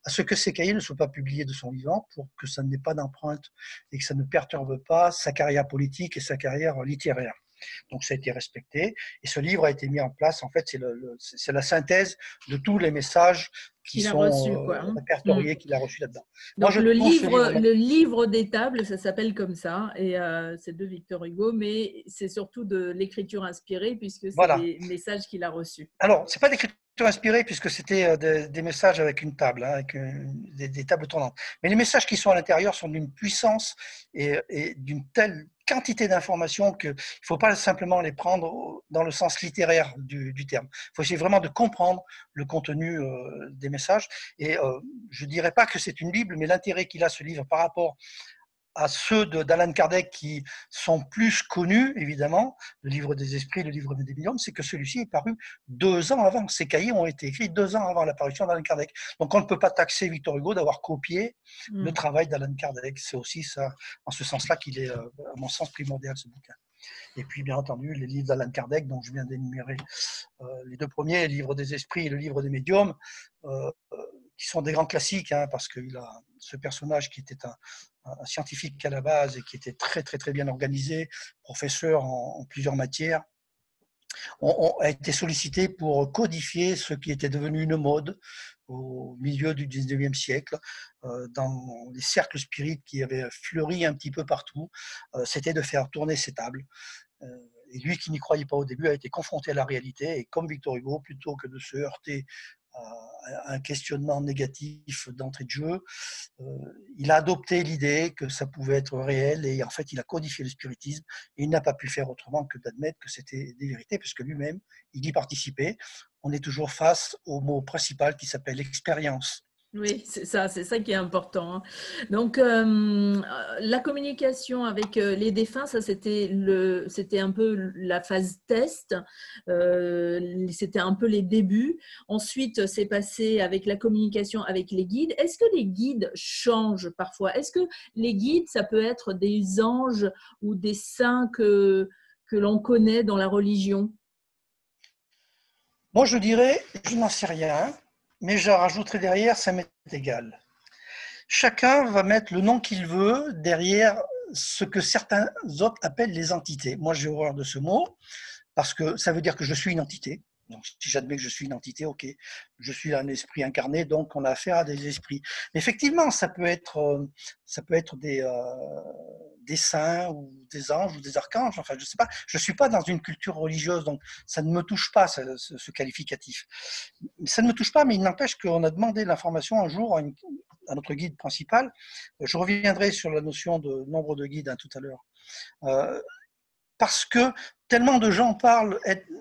à ce que ces cahiers ne soient pas publiés de son vivant pour que ça n'ait pas d'empreinte et que ça ne perturbe pas sa carrière politique et sa carrière littéraire. Donc ça a été respecté et ce livre a été mis en place. En fait, c'est la synthèse de tous les messages qui sont répertoriés qu'il a reçus là-dedans. Donc moi, le livre des tables, ça s'appelle comme ça, et c'est de Victor Hugo, mais c'est surtout de l'écriture inspirée puisque c'est des messages qu'il a reçus. Alors, c'est pas l'écriture inspirée puisque c'était des messages avec une table, hein, avec des tables tournantes. Mais les messages qui sont à l'intérieur sont d'une puissance et d'une telle quantité d'informations qu'il ne faut pas simplement les prendre dans le sens littéraire du terme. Il faut essayer vraiment de comprendre le contenu des messages. Et je ne dirais pas que c'est une Bible, mais l'intérêt qu'il a ce livre par rapport à ceux d'Allan Kardec qui sont plus connus, évidemment, le livre des esprits, le livre des médiums, c'est que celui-ci est paru 2 ans avant. Ces cahiers ont été écrits 2 ans avant l'apparition d'Allan Kardec. Donc on ne peut pas taxer Victor Hugo d'avoir copié le travail d'Allan Kardec. C'est aussi ça, en ce sens-là qu'il est, à mon sens, primordial, ce bouquin. Et puis, bien entendu, les livres d'Allan Kardec, dont je viens d'énumérer les 2 premiers, le livre des esprits et le livre des médiums, qui sont des grands classiques, hein, parce qu'il a ce personnage qui était un scientifique à la base et qui était très très très bien organisé, professeur en plusieurs matières, a été sollicité pour codifier ce qui était devenu une mode au milieu du 19e siècle, dans les cercles spirites qui avaient fleuri un petit peu partout, c'était de faire tourner ces tables. Et lui qui n'y croyait pas au début a été confronté à la réalité, et comme Victor Hugo, plutôt que de se heurter à un questionnement négatif d'entrée de jeu, il a adopté l'idée que ça pouvait être réel, et en fait il a codifié le spiritisme, et il n'a pas pu faire autrement que d'admettre que c'était des vérités, puisque lui-même, il y participait. On est toujours face au mot principal qui s'appelle expérience. Oui, c'est ça qui est important. Donc, la communication avec les défunts, ça c'était un peu la phase test, c'était un peu les débuts. Ensuite, c'est passé avec la communication avec les guides. Est-ce que les guides changent parfois? Est-ce que les guides, ça peut être des anges ou des saints que l'on connaît dans la religion? Moi, je dirais, je n'en sais rien, mais je rajouterai derrière, ça m'est égal. Chacun va mettre le nom qu'il veut derrière ce que certains autres appellent les entités. Moi, j'ai horreur de ce mot, parce que ça veut dire que je suis une entité. Donc, si j'admets que je suis une entité, ok, je suis un esprit incarné, donc on a affaire à des esprits. Mais effectivement, ça peut être des des saints ou des anges ou des archanges. Enfin, je sais pas. Je suis pas dans une culture religieuse, donc ça ne me touche pas ce qualificatif. Ça ne me touche pas, mais il n'empêche qu'on a demandé l'information un jour à notre guide principal. Je reviendrai sur la notion de nombre de guides tout à l'heure. Parce que tellement de gens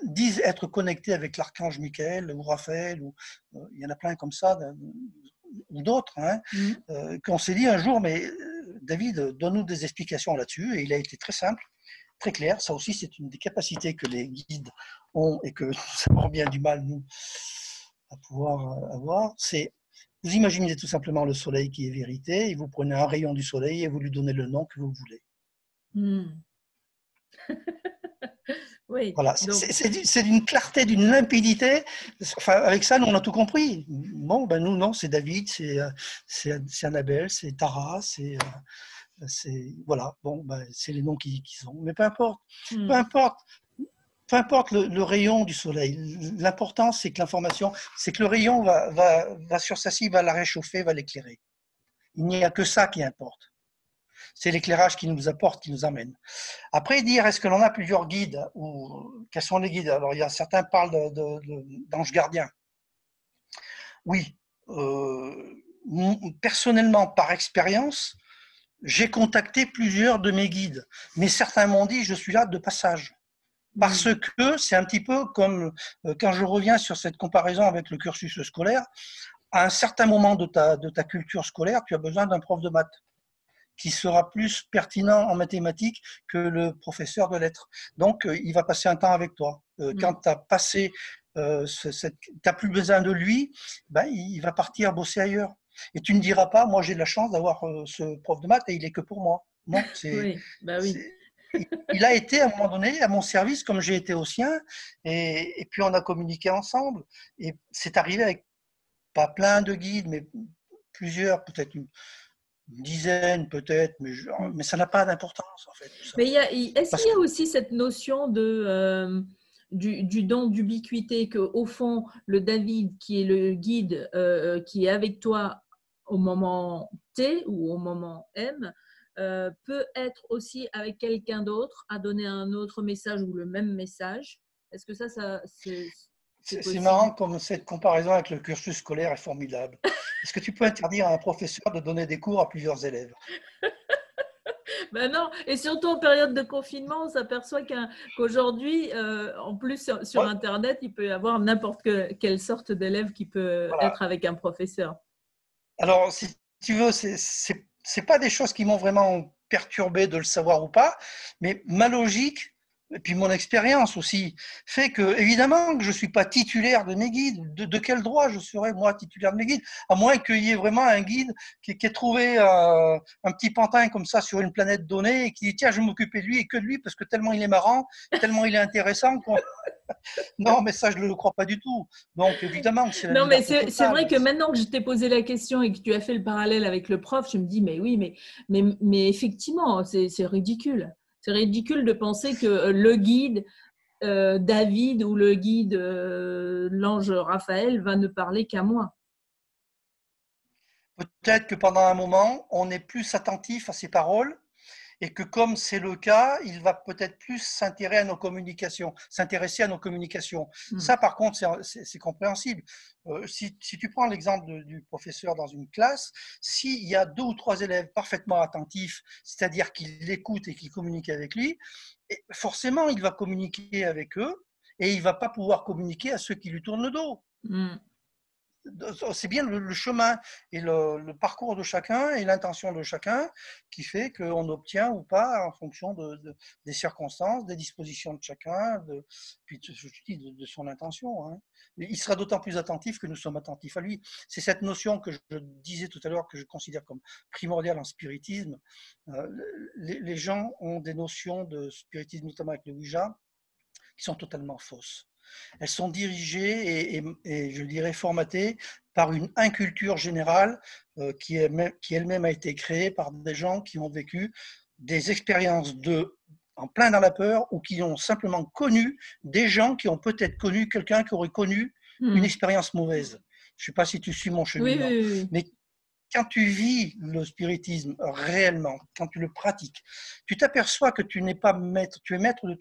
disent être connectés avec l'archange Michael ou Raphaël, ou il y en a plein comme ça, ou d'autres, hein, qu'on s'est dit un jour, mais David, donne-nous des explications là-dessus. Et il a été très simple, très clair. Ça aussi, c'est une des capacités que les guides ont et que ça avons bien du mal, nous, à pouvoir avoir. C'est, vous imaginez tout simplement le soleil qui est vérité, et vous prenez un rayon du soleil et vous lui donnez le nom que vous voulez. Oui, voilà, donc... c'est d'une clarté, d'une limpidité. Enfin, avec ça, nous, on a tout compris. Bon, ben nous, non, c'est David, c'est Annabelle, c'est Tara, voilà, bon, ben, c'est les noms qui sont. Mais peu importe, peu importe. Peu importe le rayon du soleil, l'important c'est que l'information, c'est que le rayon va sur sa cible, va la réchauffer, va l'éclairer. Il n'y a que ça qui importe. C'est l'éclairage qui nous apporte, qui nous amène. Après, dire est-ce que l'on a plusieurs guides ou quels sont les guides? Alors, il y a certains parlent d'anges gardiens. Oui. Personnellement, par expérience, j'ai contacté plusieurs de mes guides, mais certains m'ont dit je suis là de passage. Parce que c'est un petit peu comme quand je reviens sur cette comparaison avec le cursus scolaire, à un certain moment de ta culture scolaire, tu as besoin d'un prof de maths qui sera plus pertinent en mathématiques que le professeur de lettres. Donc, il va passer un temps avec toi. Quand tu as passé, tu n'as plus besoin de lui, ben, il va partir bosser ailleurs. Et tu ne diras pas, moi j'ai de la chance d'avoir ce prof de maths et il est que pour moi. Non, oui, bah oui. il a été à un moment donné à mon service comme j'ai été au sien, et puis on a communiqué ensemble. Et c'est arrivé avec pas plein de guides, mais plusieurs, peut-être une dizaine, peut-être, mais ça n'a pas d'importance en fait. Tout ça. Mais est-ce qu'il y a aussi cette notion du don d'ubiquité, qu'au fond, le David, qui est le guide, qui est avec toi au moment T ou au moment M, peut être aussi avec quelqu'un d'autre, à donner un autre message ou le même message? Est-ce que ça c'est C'est possible? marrant comme cette comparaison avec le cursus scolaire est formidable. Est-ce que tu peux interdire à un professeur de donner des cours à plusieurs élèves? Ben non, et surtout en période de confinement, on s'aperçoit qu'aujourd'hui, en plus sur Ouais, Internet, il peut y avoir n'importe quelle sorte d'élève qui peut voilà. être avec un professeur. Alors, si tu veux, c'est pas des choses qui m'ont vraiment perturbé de le savoir ou pas, mais ma logique, et puis mon expérience aussi, fait que, évidemment, que je ne suis pas titulaire de mes guides. De quel droit je serais, moi, titulaire de mes guides? À moins qu'il y ait vraiment un guide qui ait trouvé un petit pantin comme ça sur une planète donnée et qui dit, tiens, je vais m'occuper de lui et que de lui, parce que tellement il est marrant, tellement il est intéressant qu'on... Non, mais ça, je ne le crois pas du tout. Donc, évidemment que c'est la Non, mais liberté c'est totale. vrai que maintenant que je t'ai posé la question et que tu as fait le parallèle avec le prof, je me dis, mais oui, mais effectivement, c'est ridicule. C'est ridicule de penser que le guide David ou le guide l'ange Raphaël va ne parler qu'à moi. Peut-être que pendant un moment, on est plus attentif à ses paroles et que comme c'est le cas, il va peut-être plus s'intéresser à nos communications. Ça, par contre, c'est compréhensible. Si tu prends l'exemple du professeur dans une classe, s'il y a 2 ou 3 élèves parfaitement attentifs, c'est-à-dire qu'il l'écoute et qu'il communique avec lui, forcément, il va communiquer avec eux et il ne va pas pouvoir communiquer à ceux qui lui tournent le dos. C'est bien le chemin et le parcours de chacun et l'intention de chacun qui fait qu'on obtient ou pas en fonction des circonstances, des dispositions de chacun, puis de son intention. Hein. Il sera d'autant plus attentif que nous sommes attentifs à lui. C'est cette notion que je disais tout à l'heure que je considère comme primordiale en spiritisme. Les gens ont des notions de spiritisme, notamment avec le Ouija, qui sont totalement fausses. Elles sont dirigées et je dirais formatées par une inculture générale qui elle-même a été créée par des gens qui ont vécu des expériences en plein dans la peur ou qui ont simplement connu des gens qui ont peut-être connu quelqu'un qui aurait connu une expérience mauvaise. Je ne sais pas si tu suis mon Oui, cheminement, oui, oui. mais quand tu vis le spiritisme réellement, quand tu le pratiques, tu t'aperçois que tu n'es pas maître, tu es maître de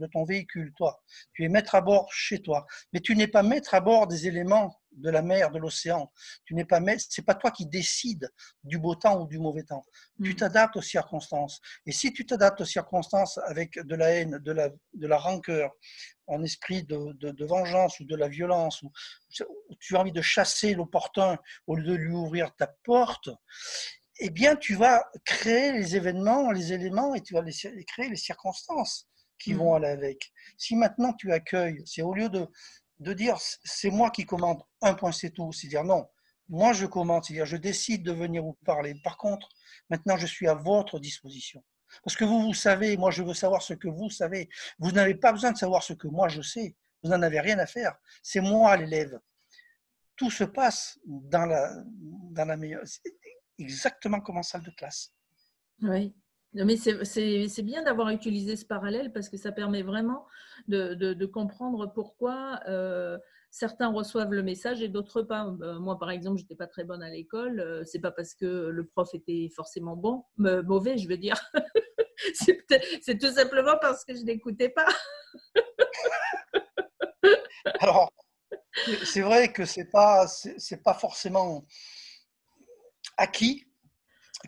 ton véhicule, toi. Tu es maître à bord chez toi, mais tu n'es pas maître à bord des éléments de la mer, de l'océan. Tu n'es pas maître, c'est pas toi qui décides du beau temps ou du mauvais temps. Tu t'adaptes aux circonstances. Et si tu t'adaptes aux circonstances avec de la haine, de la rancœur, un esprit de vengeance ou de la violence, ou tu as envie de chasser l'opportun au lieu de lui ouvrir ta porte, eh bien, tu vas créer les événements, les éléments, et tu vas créer les circonstances qui vont aller avec. Si maintenant tu accueilles, c'est au lieu de dire c'est moi qui commande, un point c'est tout, c'est dire non, moi je commande, c'est-à-dire je décide de venir vous parler. Par contre, maintenant je suis à votre disposition. Parce que vous savez, moi je veux savoir ce que vous savez. Vous n'avez pas besoin de savoir ce que moi je sais. Vous n'en avez rien à faire. C'est moi l'élève. Tout se passe dans la meilleure. C'est exactement comme en salle de classe. Oui. Mais c'est bien d'avoir utilisé ce parallèle parce que ça permet vraiment de comprendre pourquoi certains reçoivent le message et d'autres pas. Moi, par exemple, je n'étais pas très bonne à l'école. C'est pas parce que le prof était forcément mauvais, je veux dire. C'est tout simplement parce que je n'écoutais pas. Alors, c'est vrai que c'est pas forcément acquis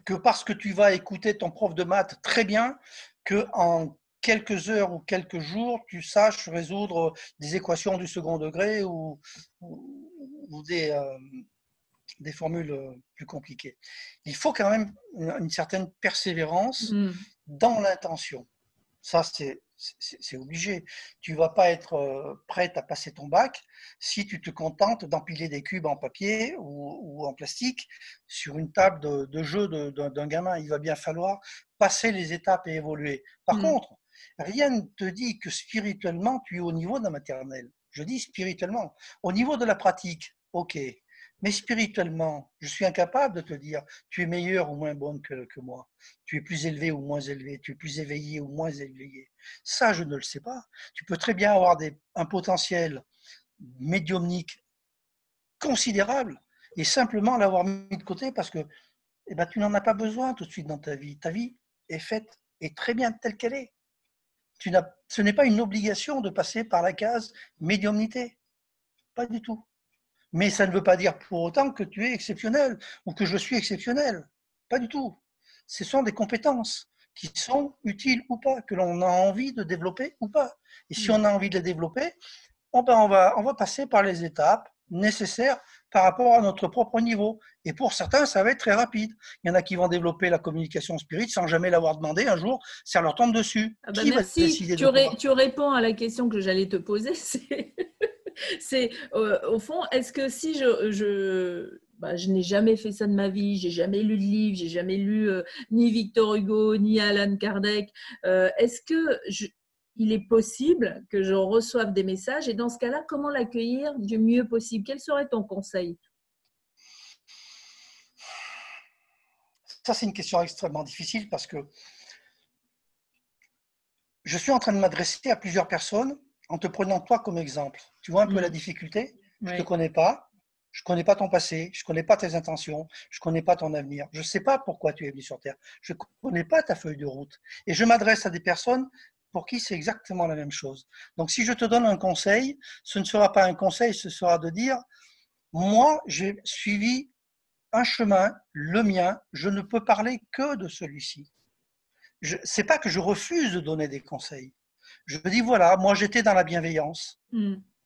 que parce que tu vas écouter ton prof de maths très bien, qu'en quelques heures ou quelques jours, tu saches résoudre des équations du second degré ou des formules plus compliquées. Il faut quand même une certaine persévérance dans l'intention. Ça, c'est obligé. Tu ne vas pas être prête à passer ton bac si tu te contentes d'empiler des cubes en papier ou en plastique sur une table de jeu d'un gamin. Il va bien falloir passer les étapes et évoluer. Par contre, rien ne te dit que spirituellement, tu es au niveau de la maternelle. Je dis spirituellement. Au niveau de la pratique, ok. Mais spirituellement, je suis incapable de te dire tu es meilleure ou moins bonne que moi. Tu es plus élevé ou moins élevé. Tu es plus éveillé ou moins éveillé. Ça, je ne le sais pas. Tu peux très bien avoir un potentiel médiumnique considérable et simplement l'avoir mis de côté parce que eh ben, tu n'en as pas besoin tout de suite dans ta vie. Ta vie est faite et très bien telle qu'elle est. Ce n'est pas une obligation de passer par la case médiumnité. Pas du tout. Mais ça ne veut pas dire pour autant que tu es exceptionnel ou que je suis exceptionnel. Pas du tout. Ce sont des compétences qui sont utiles ou pas, que l'on a envie de développer ou pas. Et si on a envie de les développer, on va passer par les étapes nécessaires par rapport à notre propre niveau. Et pour certains, ça va être très rapide. Il y en a qui vont développer la communication spirituelle sans jamais l'avoir demandé. Un jour, ça leur tombe dessus. Ah bah Qui va merci. décider de quoi? Tu réponds à la question que j'allais te poser. C'est au fond, est-ce que si je n'ai jamais fait ça de ma vie, j'ai jamais lu de livre, j'ai jamais lu ni Victor Hugo, ni Alan Kardec, est-ce que il est possible que je reçoive des messages et dans ce cas-là, comment l'accueillir du mieux possible? Quel serait ton conseil? Ça, c'est une question extrêmement difficile parce que je suis en train de m'adresser à plusieurs personnes en te prenant toi comme exemple. Tu vois un peu la difficulté? Je ne te connais pas, je ne connais pas ton passé, je ne connais pas tes intentions, je ne connais pas ton avenir. Je ne sais pas pourquoi tu es venu sur Terre. Je ne connais pas ta feuille de route. Et je m'adresse à des personnes pour qui c'est exactement la même chose. Donc si je te donne un conseil, ce ne sera pas un conseil, ce sera de dire, moi, j'ai suivi un chemin, le mien, je ne peux parler que de celui-ci. C'est pas que je refuse de donner des conseils. Je dis voilà, moi j'étais dans la bienveillance.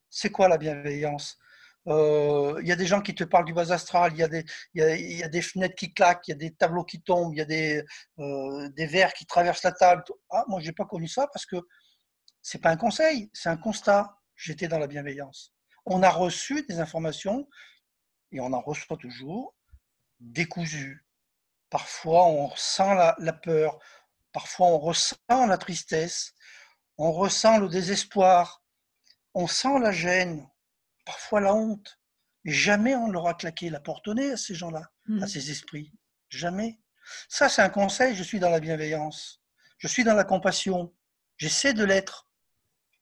C'est quoi la bienveillance? Il y a des gens qui te parlent du bas astral, il y a des fenêtres qui claquent, il y a des tableaux qui tombent, il y a des verres qui traversent la table. Ah, moi, j'ai pas connu ça parce que c'est pas un conseil, c'est un constat. J'étais dans la bienveillance. On a reçu des informations et on en reçoit toujours décousues. Parfois, on ressent la peur, parfois, on ressent la tristesse, on ressent le désespoir, on sent la gêne, parfois la honte. Mais jamais on leur a claqué la porte au nez à ces gens-là, à ces esprits. Jamais. Ça, c'est un conseil, je suis dans la bienveillance. Je suis dans la compassion. J'essaie de l'être.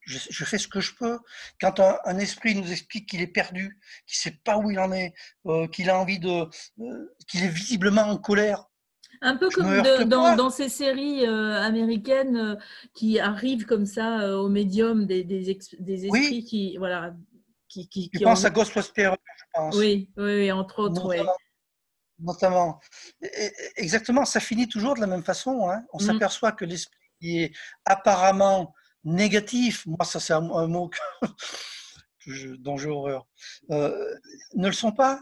je fais ce que je peux. Quand un esprit nous explique qu'il est perdu, qu'il ne sait pas où il en est, qu'il a envie qu'il est visiblement en colère, Un peu je me comme heurte pas. dans ces séries américaines qui arrivent comme ça au médium des Oui, esprits qui, voilà, tu qui penses ont. à Ghostbusters, je pense, Oui, oui, oui, entre autres, oui. notamment. notamment. Exactement, ça finit toujours de la même façon. Hein. On Mm. s'aperçoit que l'esprit qui est apparemment négatif, moi ça c'est un mot dont j'ai horreur, ne le sont pas.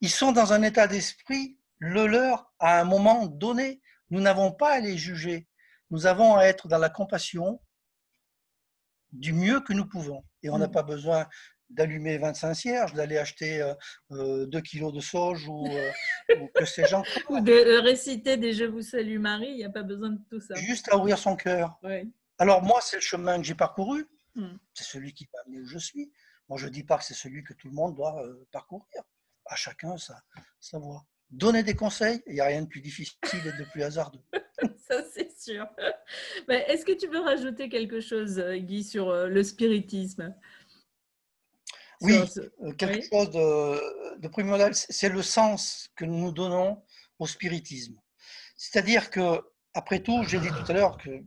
Ils sont dans un état d'esprit, le leur, à un moment donné. Nous n'avons pas à les juger. Nous avons à être dans la compassion du mieux que nous pouvons. Et on n'a Mm. pas besoin d'allumer 25 cierges, d'aller acheter 2 kilos de sauge ou que sais-je Ou encore. de réciter des Je vous salue Marie, il n'y a pas besoin de tout ça. Juste à ouvrir son cœur. Oui. Alors moi, c'est le chemin que j'ai parcouru. Mm. C'est celui qui m'a amené où je suis. Moi, je ne dis pas que c'est celui que tout le monde doit parcourir. À chacun sa voie. Donner des conseils, il n'y a rien de plus difficile et de plus hasardeux. Ça, c'est sûr. Mais est-ce que tu veux rajouter quelque chose, Guy, sur le spiritisme? Sur Oui, ce... quelque Oui. chose de primordial, c'est le sens que nous donnons au spiritisme. C'est-à-dire que, après tout, j'ai dit tout à l'heure qu'il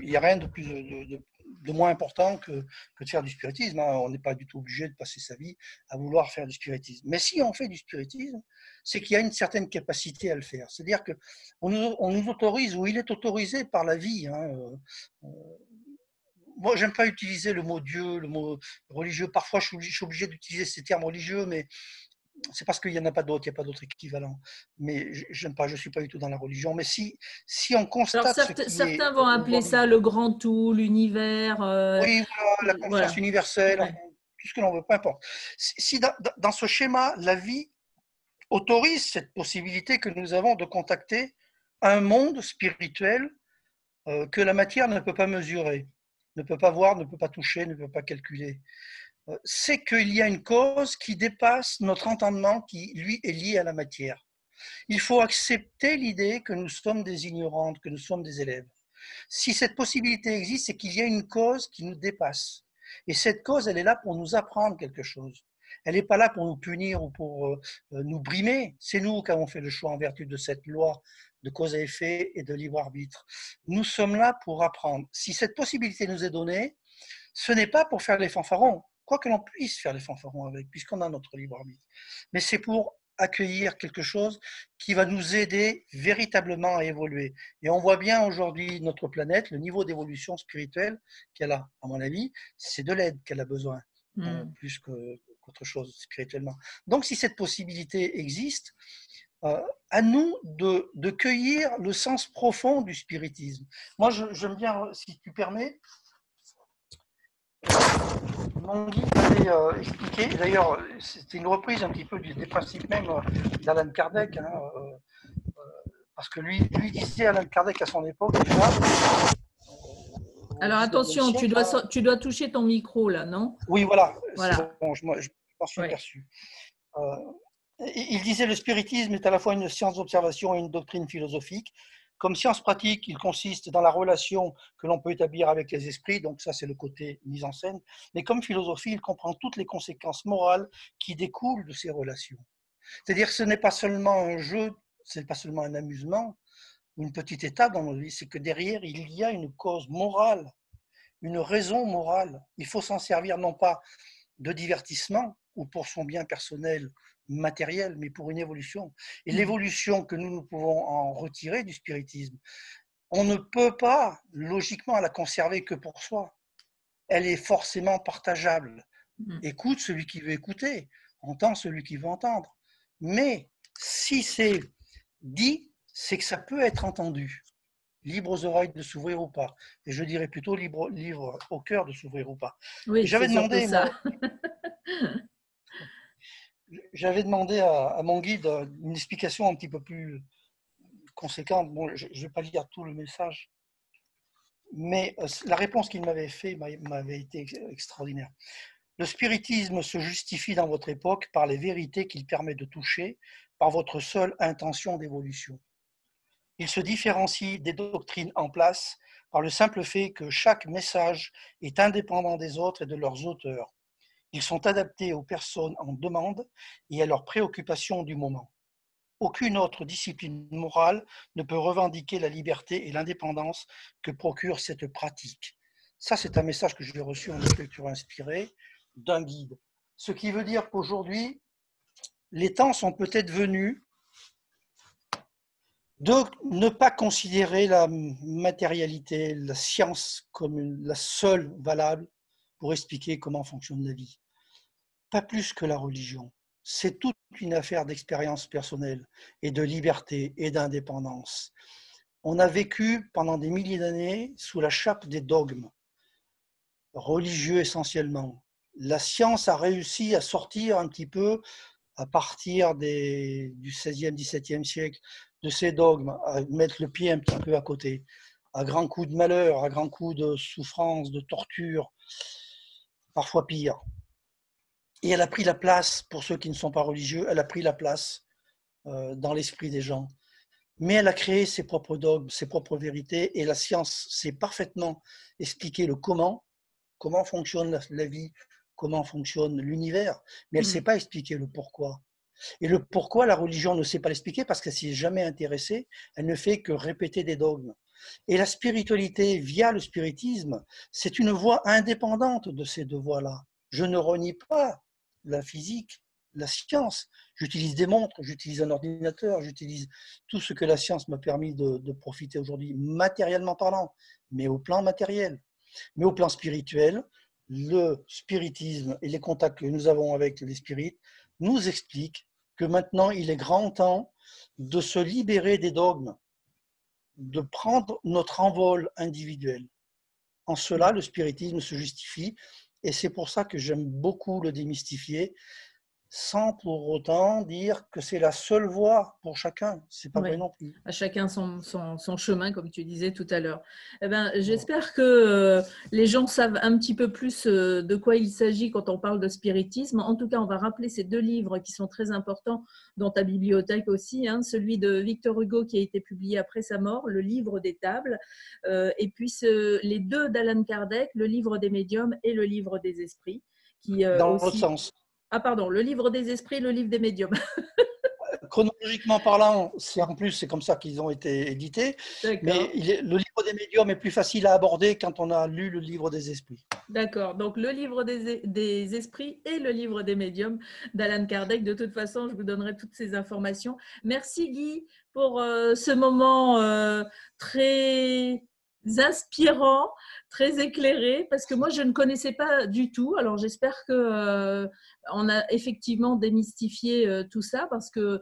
n'y a rien de moins important que de faire du spiritisme. Hein. On n'est pas du tout obligé de passer sa vie à vouloir faire du spiritisme. Mais si on fait du spiritisme, c'est qu'il y a une certaine capacité à le faire. C'est-à-dire qu'on nous autorise, ou il est autorisé par la vie. Hein, moi, j'aime pas utiliser le mot Dieu, le mot religieux. Parfois, je suis obligé d'utiliser ces termes religieux, mais c'est parce qu'il n'y en a pas d'autres, il n'y a pas d'autre équivalent. Mais j'aime pas, je ne suis pas du tout dans la religion. Mais si on Alors, constate ce qui est certains vont appeler aujourd'hui, ça le grand tout, l'univers. oui, voilà, la conscience Voilà. universelle, enfin, Ouais. tout ce que l'on veut, peu importe. Si dans ce schéma, la vie autorise cette possibilité que nous avons de contacter un monde spirituel que la matière ne peut pas mesurer, ne peut pas voir, ne peut pas toucher, ne peut pas calculer, c'est qu'il y a une cause qui dépasse notre entendement, qui, lui, est lié à la matière. Il faut accepter l'idée que nous sommes des ignorantes, que nous sommes des élèves. Si cette possibilité existe, c'est qu'il y a une cause qui nous dépasse. Et cette cause, elle est là pour nous apprendre quelque chose. Elle n'est pas là pour nous punir ou pour nous brimer. C'est nous qui avons fait le choix en vertu de cette loi de cause à effet et de libre arbitre. Nous sommes là pour apprendre. Si cette possibilité nous est donnée, ce n'est pas pour faire les fanfarons, quoi que l'on puisse faire les fanfarons avec, puisqu'on a notre libre arbitre. Mais c'est pour accueillir quelque chose qui va nous aider véritablement à évoluer. Et on voit bien aujourd'hui notre planète, le niveau d'évolution spirituelle qu'elle a, à mon avis, c'est de l'aide qu'elle a besoin, plus qu'autre chose spirituellement. Donc si cette possibilité existe, à nous de cueillir le sens profond du spiritisme. Moi, j'aime bien, si tu permets, mon guide m'avait expliqué, d'ailleurs, c'était une reprise un petit peu des principes même d'Alan Kardec, hein, parce que lui disait, Alan Kardec à son époque déjà, au Alors 19e attention, siècle. Hein, tu dois toucher ton micro là, non? oui, voilà, c'est Voilà. bon, je m'en suis Ouais. aperçu. Euh, il disait le spiritisme est à la fois une science d'observation et une doctrine philosophique. Comme science pratique, il consiste dans la relation que l'on peut établir avec les esprits, donc ça c'est le côté mise en scène, mais comme philosophie, il comprend toutes les conséquences morales qui découlent de ces relations. C'est-à-dire que ce n'est pas seulement un jeu, ce n'est pas seulement un amusement, une petite étape dans nos vies, c'est que derrière, il y a une cause morale, une raison morale. Il faut s'en servir non pas de divertissement ou pour son bien personnel matériel, mais pour une évolution. Et l'évolution que nous pouvons en retirer du spiritisme, on ne peut pas logiquement la conserver que pour soi. Elle est forcément partageable. Écoute celui qui veut écouter, entend celui qui veut entendre. Mais si c'est dit, c'est que ça peut être entendu. Libre aux oreilles de s'ouvrir ou pas. Et je dirais plutôt libre au cœur de s'ouvrir ou pas. Oui, c'est J'avais surtout demandé, ça. moi, j'avais demandé à mon guide une explication un petit peu plus conséquente. Bon, je ne vais pas lire tout le message, mais la réponse qu'il m'avait fait m'avait été extraordinaire. Le spiritisme se justifie dans votre époque par les vérités qu'il permet de toucher, par votre seule intention d'évolution. Il se différencie des doctrines en place par le simple fait que chaque message est indépendant des autres et de leurs auteurs. Ils sont adaptés aux personnes en demande et à leurs préoccupations du moment. Aucune autre discipline morale ne peut revendiquer la liberté et l'indépendance que procure cette pratique. Ça, c'est un message que j'ai reçu en lecture inspirée d'un guide. Ce qui veut dire qu'aujourd'hui, les temps sont peut-être venus de ne pas considérer la matérialité, la science comme la seule valable pour expliquer comment fonctionne la vie. Pas plus que la religion. C'est toute une affaire d'expérience personnelle et de liberté et d'indépendance. On a vécu pendant des milliers d'années sous la chape des dogmes, religieux essentiellement. La science a réussi à sortir un petit peu, à partir du XVIe, XVIIe siècle, de ces dogmes, à mettre le pied un petit peu à côté, à grands coups de malheur, à grands coups de souffrance, de torture, parfois pire. Et elle a pris la place, pour ceux qui ne sont pas religieux, elle a pris la place dans l'esprit des gens. Mais elle a créé ses propres dogmes, ses propres vérités, et la science sait parfaitement expliquer le comment fonctionne la vie, comment fonctionne l'univers, mais elle ne sait pas expliquer le pourquoi. Et le pourquoi, la religion ne sait pas l'expliquer parce qu'elle ne s'y est jamais intéressée, elle ne fait que répéter des dogmes. Et la spiritualité, via le spiritisme, c'est une voie indépendante de ces deux voies-là. Je ne renie pas la physique, la science. J'utilise des montres, j'utilise un ordinateur, j'utilise tout ce que la science m'a permis de profiter aujourd'hui, matériellement parlant, mais au plan matériel. Mais au plan spirituel, le spiritisme et les contacts que nous avons avec les spirites nous expliquent que maintenant, il est grand temps de se libérer des dogmes, de prendre notre envol individuel. En cela, le spiritisme se justifie et c'est pour ça que j'aime beaucoup le démystifier, sans pour autant dire que c'est la seule voie pour chacun. C'est pas vrai non plus. À chacun son chemin, comme tu disais tout à l'heure. Eh ben, j'espère que les gens savent un petit peu plus de quoi il s'agit quand on parle de spiritisme. En tout cas, on va rappeler ces deux livres qui sont très importants dans ta bibliothèque aussi, hein, celui de Victor Hugo qui a été publié après sa mort, le livre des tables, et puis les deux d'Alan Kardec, le livre des médiums et le livre des esprits. Qui, dans aussi... l'autre sens. Ah pardon, le livre des esprits, le livre des médiums. Chronologiquement parlant, c'est comme ça qu'ils ont été édités. Mais le livre des médiums est plus facile à aborder quand on a lu le livre des esprits. D'accord. Donc, le livre des esprits et le livre des médiums d'Alan Kardec. De toute façon, je vous donnerai toutes ces informations. Merci Guy pour ce moment très inspirant, très éclairé, parce que moi, je ne connaissais pas du tout. Alors, j'espère que on a effectivement démystifié tout ça, parce que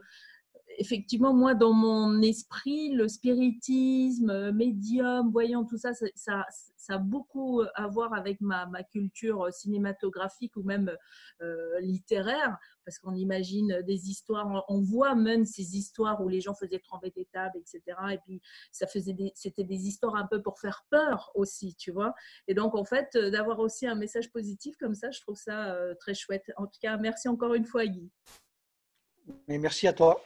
effectivement, moi, dans mon esprit, le spiritisme, médium, voyant, tout ça, ça a beaucoup à voir avec ma culture cinématographique ou même littéraire, parce qu'on imagine des histoires, on voit même ces histoires où les gens faisaient trembler des tables, etc. Et puis, c'était des histoires un peu pour faire peur aussi, tu vois. Et donc, en fait, d'avoir aussi un message positif comme ça, je trouve ça très chouette. En tout cas, merci encore une fois, Guy. Mais merci à toi.